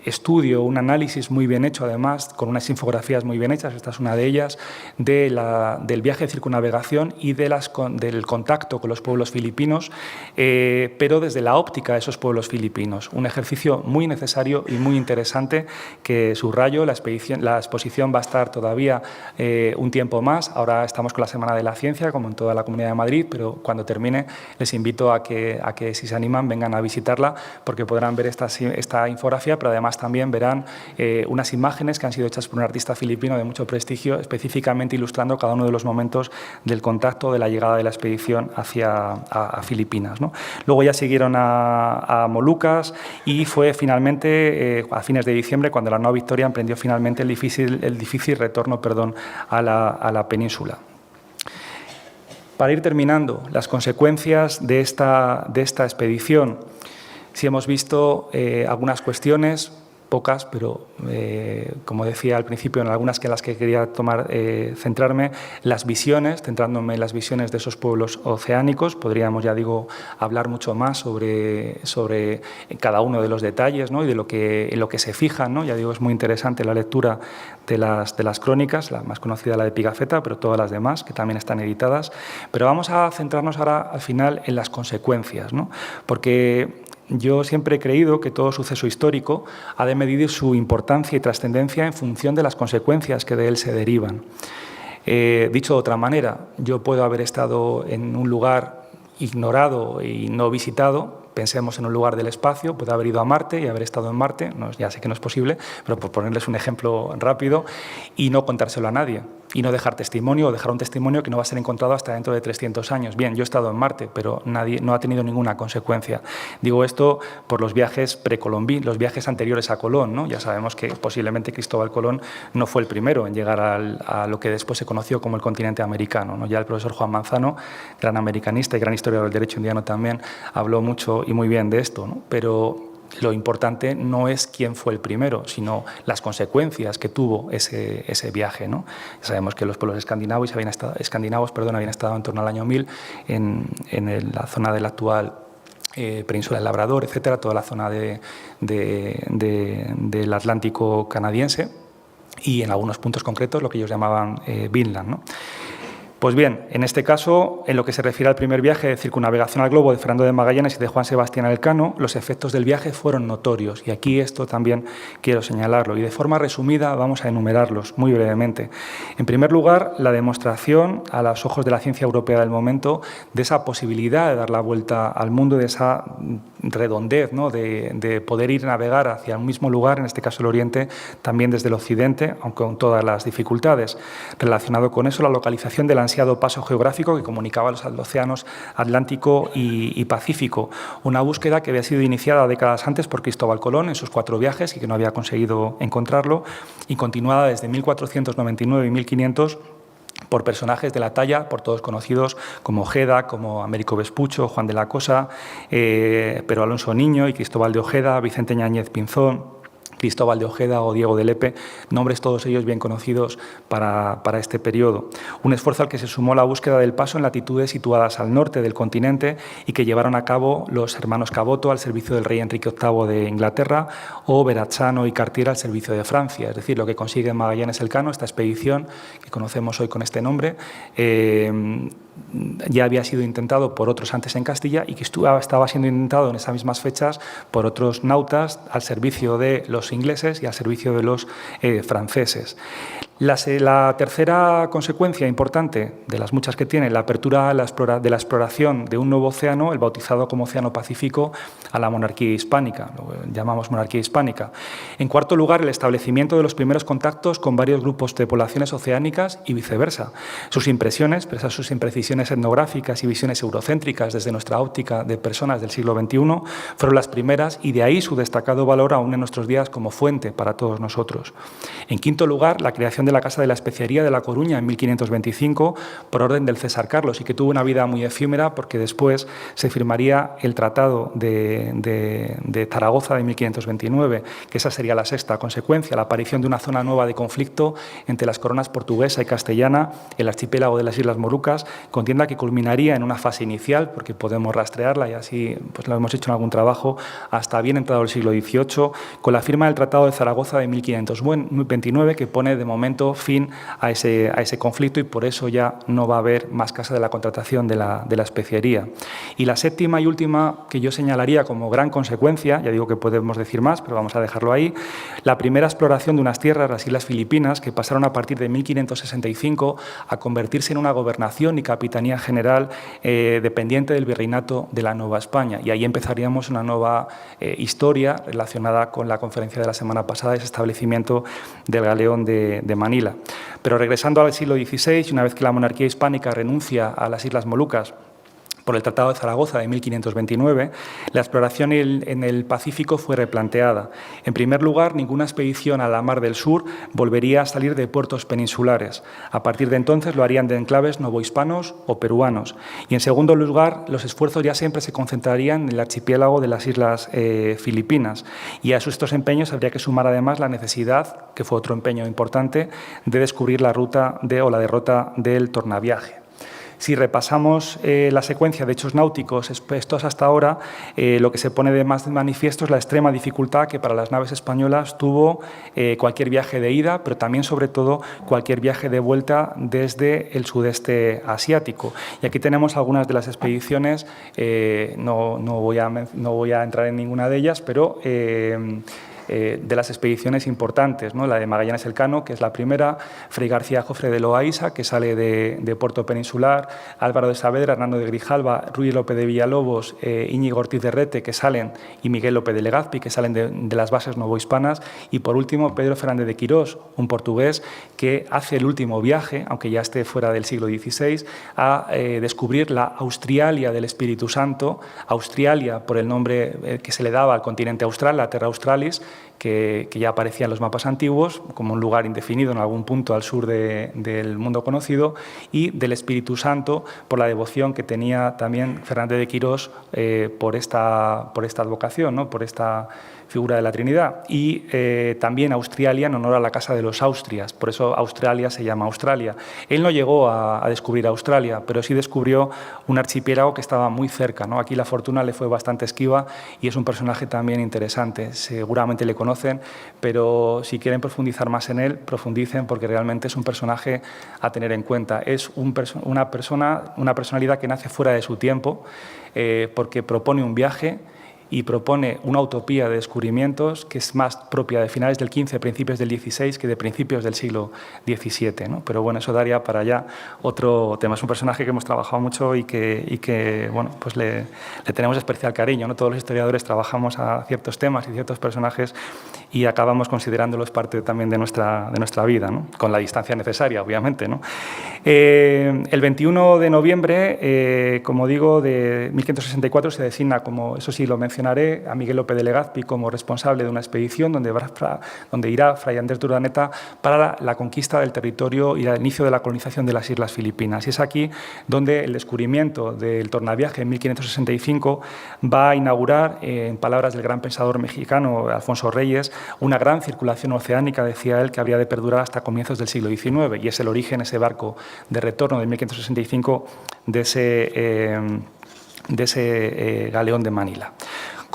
estudio, un análisis muy bien hecho, además, con unas infografías muy bien hechas, esta es una de ellas, del viaje de circunnavegación y del contacto con los pueblos filipinos, pero desde la óptica de esos pueblos filipinos. Un ejercicio muy necesario y muy interesante que subrayo. La exposición va a estar todavía un tiempo más. Ahora estamos con la Semana de la Ciencia, como en toda la Comunidad de Madrid, pero cuando termine les invito a que si se animan, vengan a visitarla, porque podrán ver esta infografía, pero además también verán unas imágenes que han sido hechas por un artista filipino de mucho prestigio, específicamente ilustrando cada uno de los momentos del contacto, de la llegada de la expedición a Filipinas, ¿no? Luego ya siguieron a Molucas y fue finalmente a fines de diciembre cuando la nueva Victoria emprendió finalmente el difícil retorno a la península. Para ir terminando, las consecuencias de esta expedición. Sí hemos visto algunas cuestiones, pocas, pero como decía al principio, en algunas en las que quería centrarme, las visiones, centrándome en las visiones de esos pueblos oceánicos. Podríamos, ya digo, hablar mucho más sobre cada uno de los detalles, ¿no? Y de en lo que se fijan, ¿no? Ya digo, es muy interesante la lectura de las crónicas, la más conocida, la de Pigafetta, pero todas las demás, que también están editadas. Pero vamos a centrarnos ahora, al final, en las consecuencias, ¿no? Porque yo siempre he creído que todo suceso histórico ha de medir su importancia y trascendencia en función de las consecuencias que de él se derivan. Dicho de otra manera, yo puedo haber estado en un lugar ignorado y no visitado. Pensemos en un lugar del espacio, puede haber ido a Marte y haber estado en Marte, ya sé que no es posible, pero por ponerles un ejemplo rápido, y no contárselo a nadie, y no dejar testimonio o dejar un testimonio que no va a ser encontrado hasta dentro de 300 años. Bien, yo he estado en Marte, pero no ha tenido ninguna consecuencia. Digo esto por los viajes precolombinos, los viajes anteriores a Colón, ¿no? Ya sabemos que posiblemente Cristóbal Colón no fue el primero en llegar a lo que después se conoció como el continente americano, ¿no? Ya el profesor Juan Manzano, gran americanista y gran historiador del derecho indiano también, habló mucho y muy bien de esto, ¿no? Pero lo importante no es quién fue el primero, sino las consecuencias que tuvo ese viaje, ¿no? Sabemos que los pueblos escandinavos habían estado en torno al año 1000 en la zona del actual península del Labrador, etcétera, toda la zona del Atlántico canadiense y en algunos puntos concretos lo que ellos llamaban Vinland, ¿no? Pues bien, en este caso, en lo que se refiere al primer viaje de circunnavegación al globo de Fernando de Magallanes y de Juan Sebastián Elcano, los efectos del viaje fueron notorios, y aquí esto también quiero señalarlo, y de forma resumida vamos a enumerarlos muy brevemente. En primer lugar, la demostración a los ojos de la ciencia europea del momento de esa posibilidad de dar la vuelta al mundo, de esa redondez, ¿no? de poder ir a navegar hacia un mismo lugar, en este caso el Oriente, también desde el Occidente, aunque con todas las dificultades. Relacionado con eso, la localización del ansiado paso geográfico que comunicaba los océanos Atlántico y Pacífico, una búsqueda que había sido iniciada décadas antes por Cristóbal Colón en sus 4 viajes y que no había conseguido encontrarlo, y continuada desde 1499 y 1500 por personajes de la talla, por todos conocidos como Ojeda, como Américo Vespucho, Juan de la Cosa, pero Alonso Niño y Cristóbal de Ojeda, Vicente Ñáñez Pinzón, Cristóbal de Ojeda o Diego de Lepe, nombres todos ellos bien conocidos para este periodo. Un esfuerzo al que se sumó la búsqueda del paso en latitudes situadas al norte del continente y que llevaron a cabo los hermanos Caboto al servicio del rey Enrique VIII de Inglaterra o Verachano y Cartier al servicio de Francia. Es decir, lo que consigue Magallanes Elcano, esta expedición que conocemos hoy con este nombre, ya había sido intentado por otros antes en Castilla y que estaba siendo intentado en esas mismas fechas por otros nautas al servicio de los ingleses y al servicio de los franceses. La tercera consecuencia importante, de las muchas que tiene, la apertura de la exploración de un nuevo océano, el bautizado como Océano Pacífico, a la monarquía hispánica, lo que llamamos monarquía hispánica. En cuarto lugar, el establecimiento de los primeros contactos con varios grupos de poblaciones oceánicas y viceversa. Sus impresiones, presas sus imprecisiones etnográficas y visiones eurocéntricas desde nuestra óptica de personas del siglo XXI, fueron las primeras y de ahí su destacado valor aún en nuestros días como fuente para todos nosotros. En quinto lugar, la creación de la Casa de la Especiería de La Coruña en 1525 por orden del César Carlos y que tuvo una vida muy efímera porque después se firmaría el Tratado de Zaragoza de 1529, que esa sería la sexta consecuencia, la aparición de una zona nueva de conflicto entre las coronas portuguesa y castellana, el archipiélago de las Islas Molucas, contienda que culminaría en una fase inicial, porque podemos rastrearla y así pues lo hemos hecho en algún trabajo, hasta bien entrado el siglo XVIII, con la firma del Tratado de Zaragoza de 1529, que pone de momento fin a ese conflicto y por eso ya no va a haber más Casa de la Contratación de la Especiería. Y la séptima y última que yo señalaría como gran consecuencia, ya digo que podemos decir más, pero vamos a dejarlo ahí, la primera exploración de unas tierras, las Islas Filipinas, que pasaron a partir de 1565 a convertirse en una gobernación y capitanía general dependiente del virreinato de la Nueva España. Y ahí empezaríamos una nueva historia relacionada con la conferencia de la semana pasada, ese establecimiento del galeón de Manila. Pero regresando al siglo XVI, una vez que la monarquía hispánica renuncia a las Islas Molucas por el Tratado de Zaragoza de 1529, la exploración en el Pacífico fue replanteada. En primer lugar, ninguna expedición a la Mar del Sur volvería a salir de puertos peninsulares. A partir de entonces lo harían de enclaves novohispanos o peruanos. Y en segundo lugar, los esfuerzos ya siempre se concentrarían en el archipiélago de las Islas Filipinas. Y a estos empeños habría que sumar además la necesidad, que fue otro empeño importante, de descubrir la ruta o la derrota del tornaviaje. Si repasamos la secuencia de hechos náuticos expuestos hasta ahora, lo que se pone de más de manifiesto es la extrema dificultad que para las naves españolas tuvo cualquier viaje de ida, pero también, sobre todo, cualquier viaje de vuelta desde el sudeste asiático. Y aquí tenemos algunas de las expediciones, no voy a entrar en ninguna de ellas, pero de las expediciones importantes, ¿no? La de Magallanes Elcano, que es la primera, Fray García Jofre de Loaiza, que sale de Puerto Peninsular, Álvaro de Saavedra, Hernando de Grijalva, Ruiz López de Villalobos, Íñigo Ortiz de Rete, que salen, y Miguel López de Legazpi, que salen de las bases novohispanas, y por último Pedro Fernández de Quirós, un portugués que hace el último viaje, aunque ya esté fuera del siglo XVI, a descubrir la Australia del Espíritu Santo, Australia por el nombre que se le daba al continente austral, la Terra Australis, que ya aparecía en los mapas antiguos como un lugar indefinido en algún punto al sur del mundo conocido, y del Espíritu Santo por la devoción que tenía también Fernández de Quirós por esta advocación, ¿no? Por esta figura de la Trinidad, y también Australia en honor a la Casa de los Austrias, por eso Australia se llama Australia. Él no llegó a descubrir Australia, pero sí descubrió un archipiélago que estaba muy cerca, ¿no? Aquí la fortuna le fue bastante esquiva y es un personaje también interesante. Seguramente le conocen, pero si quieren profundizar más en él, profundicen, porque realmente es un personaje a tener en cuenta. Es una personalidad que nace fuera de su tiempo, porque propone un viaje y propone una utopía de descubrimientos que es más propia de finales del XV, principios del XVI, que de principios del siglo XVII, ¿no? Pero bueno, eso daría para ya otro tema. Es un personaje que hemos trabajado mucho y que bueno, pues le tenemos especial cariño, ¿no? Todos los historiadores trabajamos a ciertos temas y ciertos personajes y acabamos considerándolos parte también de nuestra vida, ¿no? Con la distancia necesaria, obviamente, ¿no? El 21 de noviembre, como digo, de 1564 se designa, como eso sí lo mencionaré, a Miguel López de Legazpi como responsable de una expedición donde irá Fray Andrés de Urdaneta para la conquista del territorio y el inicio de la colonización de las Islas Filipinas. Y es aquí donde el descubrimiento del tornaviaje en 1565 va a inaugurar, en palabras del gran pensador mexicano Alfonso Reyes, una gran circulación oceánica, decía él, que habría de perdurar hasta comienzos del siglo XIX, y es el origen, ese barco de retorno de 1565 de ese galeón de Manila.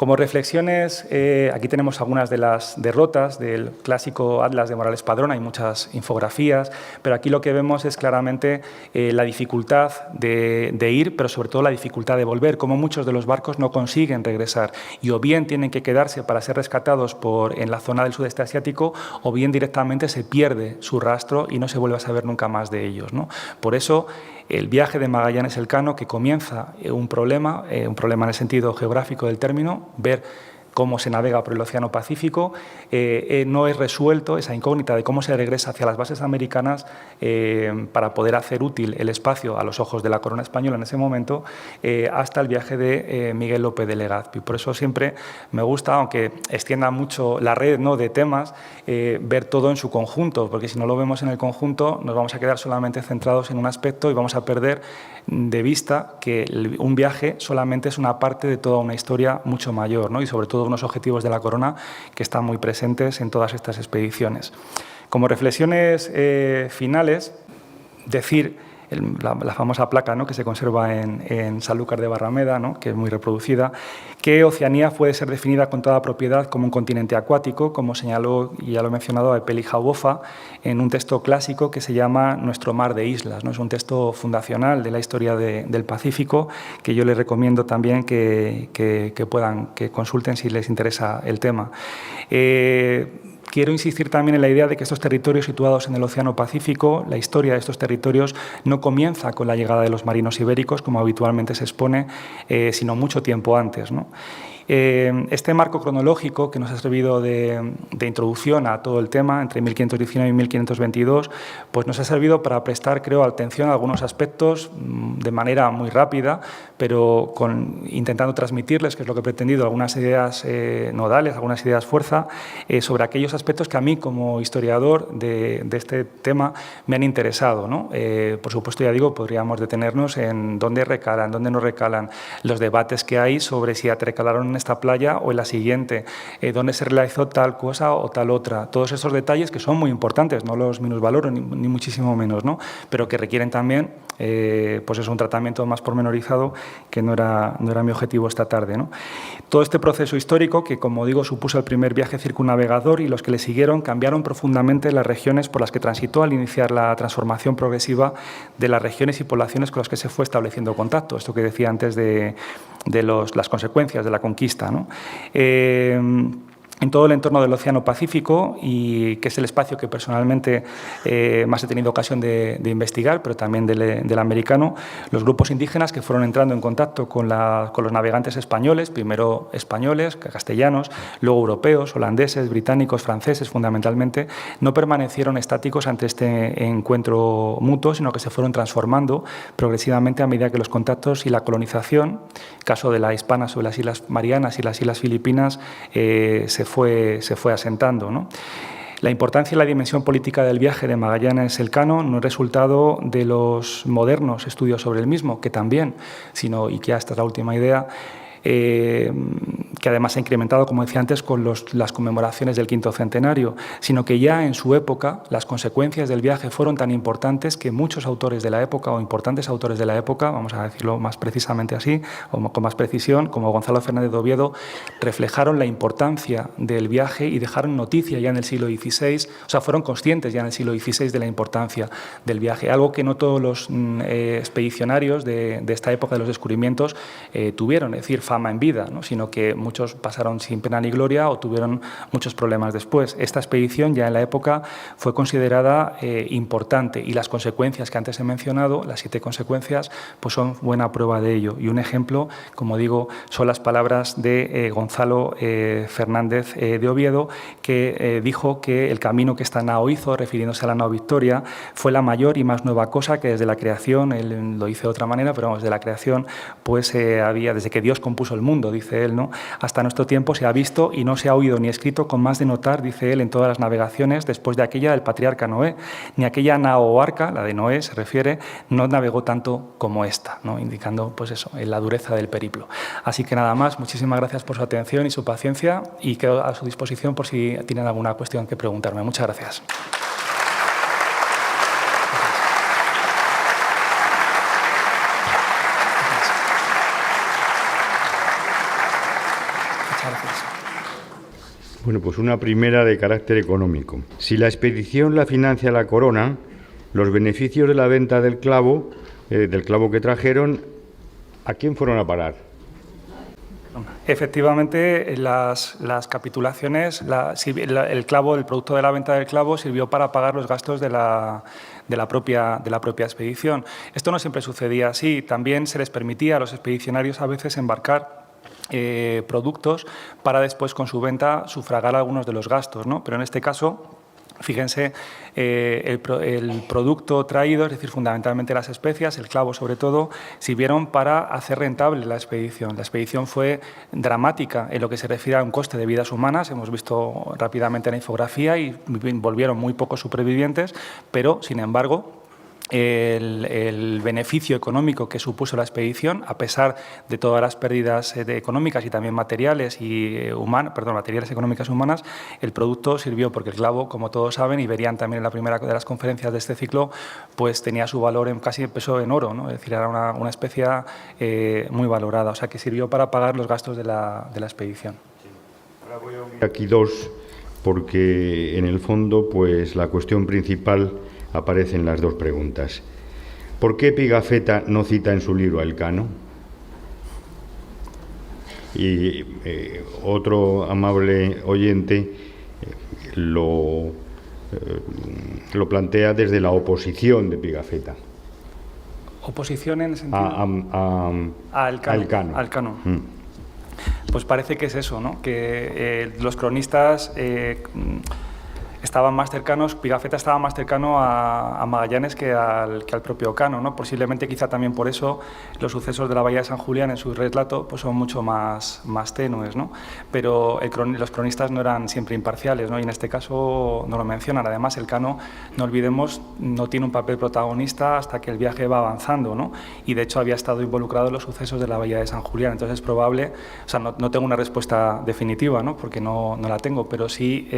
Como reflexiones, aquí tenemos algunas de las derrotas del clásico Atlas de Morales Padrón, hay muchas infografías, pero aquí lo que vemos es claramente la dificultad de ir, pero sobre todo la dificultad de volver, como muchos de los barcos no consiguen regresar y o bien tienen que quedarse para ser rescatados en la zona del sudeste asiático o bien directamente se pierde su rastro y no se vuelve a saber nunca más de ellos, ¿no? Por eso, el viaje de Magallanes Elcano, que comienza un problema en el sentido geográfico del término, ver cómo se navega por el Océano Pacífico, no es resuelto esa incógnita de cómo se regresa hacia las bases americanas para poder hacer útil el espacio a los ojos de la corona española en ese momento, hasta el viaje de Miguel López de Legazpi. Por eso siempre me gusta, aunque extienda mucho la red, ¿no?, de temas, ver todo en su conjunto, porque si no lo vemos en el conjunto nos vamos a quedar solamente centrados en un aspecto y vamos a perder de vista que un viaje solamente es una parte de toda una historia mucho mayor, ¿no?, y sobre todo unos objetivos de la corona que están muy presentes en todas estas expediciones. Como reflexiones finales, decir la famosa placa, ¿no?, que se conserva en Sanlúcar de Barrameda, ¿no?, que es muy reproducida, que Oceanía puede ser definida con toda propiedad como un continente acuático, como señaló, y ya lo he mencionado, Epeli Jaubofa, en un texto clásico que se llama Nuestro mar de islas, ¿no? Es un texto fundacional de la historia del Pacífico, que yo les recomiendo también que consulten si les interesa el tema. Quiero insistir también en la idea de que estos territorios situados en el Océano Pacífico, la historia de estos territorios no comienza con la llegada de los marinos ibéricos, como habitualmente se expone, sino mucho tiempo antes, ¿no? Este marco cronológico que nos ha servido de introducción a todo el tema, entre 1519 y 1522, pues nos ha servido para prestar, creo, atención a algunos aspectos de manera muy rápida, pero intentando transmitirles, que es lo que he pretendido, algunas ideas nodales, algunas ideas fuerza, sobre aquellos aspectos que a mí, como historiador de este tema, me han interesado, ¿no? Por supuesto, ya digo, podríamos detenernos en dónde recalan, dónde no recalan, los debates que hay sobre si recalaron en esta playa o en la siguiente, dónde se realizó tal cosa o tal otra. Todos esos detalles que son muy importantes, no los minusvaloro ni muchísimo menos, ¿no?, pero que requieren también pues es un tratamiento más pormenorizado, que no era mi objetivo esta tarde, ¿no? Todo este proceso histórico, que como digo supuso el primer viaje circunnavegador, y los que le siguieron cambiaron profundamente las regiones por las que transitó al iniciar la transformación progresiva de las regiones y poblaciones con las que se fue estableciendo contacto. Esto que decía antes de las consecuencias de la conquista, ¿no? En todo el entorno del Océano Pacífico, y que es el espacio que personalmente más he tenido ocasión de investigar, pero también del americano, los grupos indígenas que fueron entrando en contacto con los navegantes españoles, primero españoles, castellanos, luego europeos, holandeses, británicos, franceses, fundamentalmente, no permanecieron estáticos ante este encuentro mutuo, sino que se fueron transformando progresivamente a medida que los contactos y la colonización, caso de la hispana sobre las Islas Marianas y las Islas Filipinas, se fue asentando, ¿no? La importancia y la dimensión política del viaje de Magallanes Elcano no es resultado de los modernos estudios sobre el mismo, que también, sino, y que esta es la última idea, que además se ha incrementado, como decía antes, con las conmemoraciones del quinto centenario, sino que ya en su época las consecuencias del viaje fueron tan importantes que muchos autores de la época, o importantes autores de la época, vamos a decirlo más precisamente así, o con más precisión, como Gonzalo Fernández de Oviedo, reflejaron la importancia del viaje y dejaron noticia ya en el siglo XVI, o sea, fueron conscientes ya en el siglo XVI de la importancia del viaje, algo que no todos los expedicionarios de esta época de los descubrimientos tuvieron, es decir, fama en vida, ¿no?, sino que muchos pasaron sin pena ni gloria o tuvieron muchos problemas después. Esta expedición ya en la época fue considerada importante, y las consecuencias que antes he mencionado, las 7 consecuencias, pues son buena prueba de ello. Y un ejemplo, como digo, son las palabras de Gonzalo Fernández de Oviedo, que dijo que el camino que esta nao hizo, refiriéndose a la nao Victoria, fue la mayor y más nueva cosa que desde la creación, él lo dice de otra manera, pero vamos, desde la creación, pues desde que Dios compuso el mundo, dice él, ¿no?, hasta nuestro tiempo se ha visto y no se ha oído ni escrito con más de notar, dice él, en todas las navegaciones después de aquella del patriarca Noé, ni aquella nao o arca, la de Noé se refiere, no navegó tanto como esta, ¿no?, indicando pues eso, la dureza del periplo. Así que nada más, muchísimas gracias por su atención y su paciencia, y quedo a su disposición por si tienen alguna cuestión que preguntarme. Muchas gracias. Bueno, pues una primera de carácter económico. Si la expedición la financia la corona, los beneficios de la venta del clavo que trajeron, ¿a quién fueron a parar? Efectivamente, las capitulaciones, el producto de la venta del clavo sirvió para pagar los gastos de la propia expedición. Esto no siempre sucedía así. También se les permitía a los expedicionarios a veces embarcar productos para después, con su venta, sufragar algunos de los gastos, ¿no? Pero en este caso, fíjense, el producto traído, es decir, fundamentalmente las especias, el clavo sobre todo, sirvieron para hacer rentable la expedición. La expedición fue dramática en lo que se refiere a un coste de vidas humanas. Hemos visto rápidamente la infografía y volvieron muy pocos supervivientes, pero, sin embargo, el beneficio económico que supuso la expedición, a pesar de todas las pérdidas económicas y también materiales materiales económicas y humanas, el producto sirvió porque el clavo, como todos saben, y verían también en la primera de las conferencias de este ciclo, pues tenía su valor casi peso en oro, ¿no? Es decir, era una especia muy valorada, o sea que sirvió para pagar los gastos de la expedición. Ahora voy a unir aquí dos, porque en el fondo, pues la cuestión principal aparecen las dos preguntas. ¿Por qué Pigafetta no cita en su libro a Elcano? Y otro amable oyente lo plantea desde la oposición de Pigafetta. ¿Oposición en el sentido? A Elcano. Pues parece que es eso, ¿no? Que los cronistas estaban más cercanos, Pigafetta estaba más cercano a Magallanes que al propio Cano, ¿no? Posiblemente, quizá también por eso, los sucesos de la Bahía de San Julián en su relato pues son mucho más tenues, ¿no? Pero los cronistas no eran siempre imparciales, ¿no? Y en este caso no lo mencionan. Además, el Cano, no olvidemos, no tiene un papel protagonista hasta que el viaje va avanzando, ¿no? Y de hecho había estado involucrado en los sucesos de la Bahía de San Julián. Entonces es probable, o sea, no tengo una respuesta definitiva, ¿no? Porque no la tengo, pero sí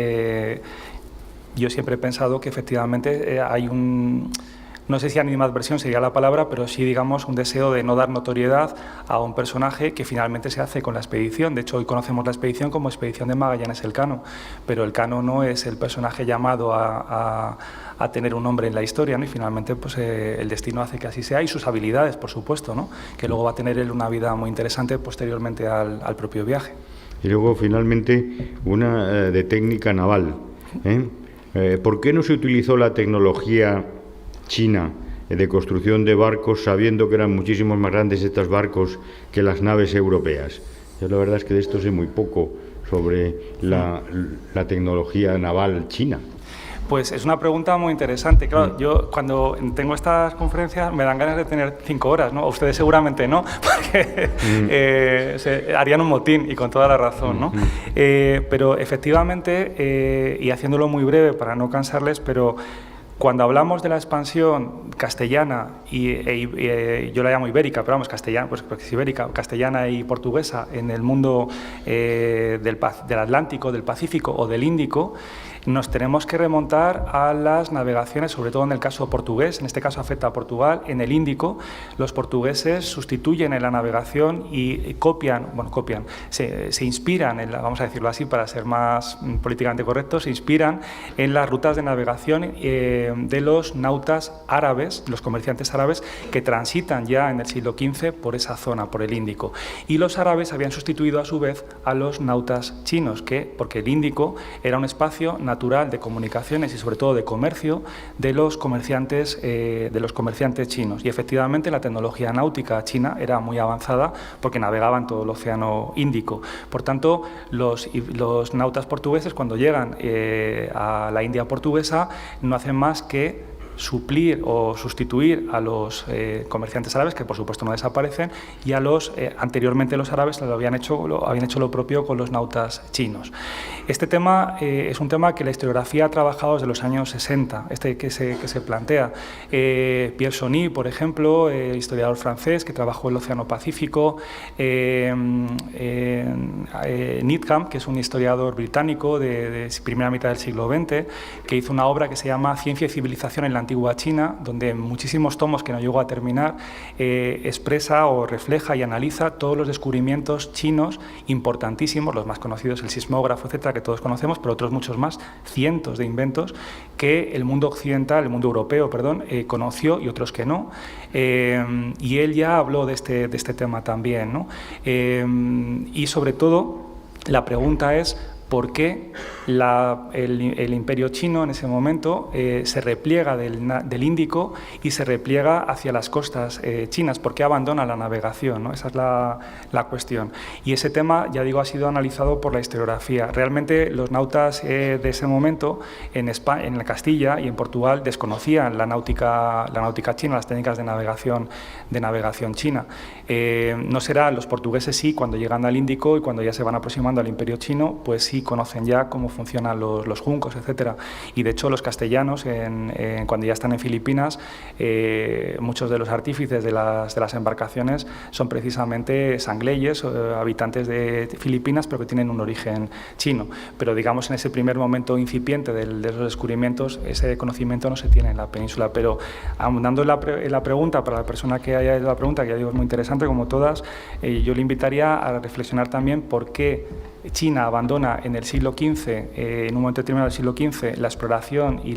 yo siempre he pensado que efectivamente hay no sé si animadversión sería la palabra, pero sí, digamos, un deseo de no dar notoriedad a un personaje que finalmente se hace con la expedición. De hecho, hoy conocemos la expedición como expedición de Magallanes Elcano, pero Elcano no es el personaje llamado a tener un nombre en la historia, ¿no? Y finalmente pues, el destino hace que así sea, y sus habilidades, por supuesto, ¿no? Que luego va a tener él una vida muy interesante posteriormente al propio viaje. Y luego, finalmente, una de técnica naval, ¿eh? ¿Por qué no se utilizó la tecnología china de construcción de barcos, sabiendo que eran muchísimos más grandes estos barcos que las naves europeas? Yo la verdad es que de esto sé muy poco sobre la tecnología naval china. Pues es una pregunta muy interesante. Claro, yo cuando tengo estas conferencias me dan ganas de tener 5 horas, ¿no? Ustedes seguramente no, porque harían un motín, y con toda la razón, ¿no? Pero efectivamente, y haciéndolo muy breve para no cansarles, pero cuando hablamos de la expansión castellana, yo la llamo ibérica, pero vamos, castellana, pues porque es ibérica, castellana y portuguesa en el mundo del Atlántico, del Pacífico o del Índico, nos tenemos que remontar a las navegaciones, sobre todo en el caso portugués, en este caso afecta a Portugal, en el Índico. Los portugueses sustituyen en la navegación y se inspiran, vamos a decirlo así para ser más políticamente correctos, se inspiran en las rutas de navegación de los nautas árabes, los comerciantes árabes que transitan ya en el siglo XV por esa zona, por el Índico. Y los árabes habían sustituido a su vez a los nautas chinos, porque el Índico era un espacio natural de comunicaciones y sobre todo de comercio de los comerciantes chinos. Y efectivamente la tecnología náutica china era muy avanzada porque navegaban todo el océano Índico. Por tanto, los nautas portugueses, cuando llegan a la India portuguesa, no hacen más que suplir o sustituir a los comerciantes árabes, que por supuesto no desaparecen, y a anteriormente los árabes habían hecho lo propio con los nautas chinos. Este tema es un tema que la historiografía ha trabajado desde los años 60, que se plantea. Pierre Sonny, por ejemplo, historiador francés que trabajó el Océano Pacífico, Needham, que es un historiador británico de primera mitad del siglo XX, que hizo una obra que se llama Ciencia y civilización en la antigua China, donde en muchísimos tomos que no llegó a terminar, expresa o refleja y analiza todos los descubrimientos chinos importantísimos, los más conocidos, el sismógrafo, etcétera, que todos conocemos, pero otros muchos más, cientos de inventos que el mundo occidental, el mundo europeo, perdón, conoció y otros que no. Y él ya habló de este tema también, ¿no? Y sobre todo, la pregunta es por qué el imperio chino en ese momento se repliega del Índico y se repliega hacia las costas chinas. ¿Por qué abandona la navegación, ¿no? Esa es la cuestión. Y ese tema, ya digo, ha sido analizado por la historiografía. Realmente los nautas de ese momento en España, en Castilla y en Portugal desconocían la náutica china, las técnicas de navegación china. No será, los portugueses sí, cuando llegan al Índico y cuando ya se van aproximando al imperio chino, pues sí conocen ya cómo funcionan los juncos, etcétera. Y de hecho los castellanos, cuando ya están en Filipinas, muchos de los artífices de las embarcaciones son precisamente sangleyes, habitantes de Filipinas, pero que tienen un origen chino. Pero digamos en ese primer momento incipiente de los descubrimientos, ese conocimiento no se tiene en la península. Pero abundando en la pregunta, para la persona que haya hecho la pregunta, que ya digo es muy interesante como todas, yo le invitaría a reflexionar también por qué China abandona en el siglo XV, en un momento determinado del siglo XV, la exploración y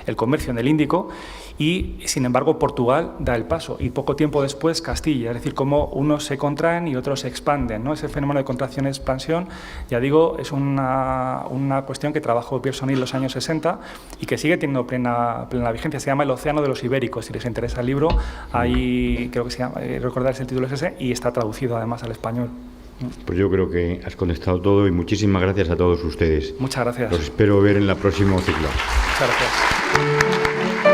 el comercio en el Índico, y sin embargo Portugal da el paso, y poco tiempo después Castilla, es decir, cómo unos se contraen y otros se expanden, ¿no? Ese fenómeno de contracción-expansión, ya digo, es una cuestión que trabajó Pearson en los años 60 y que sigue teniendo plena vigencia. Se llama El océano de los ibéricos. Si les interesa el libro, ahí creo que se llama, recordar el título es ese, y está traducido además al español. Pues yo creo que has contestado todo y muchísimas gracias a todos ustedes. Muchas gracias. Los espero ver en el próximo ciclo. Muchas gracias.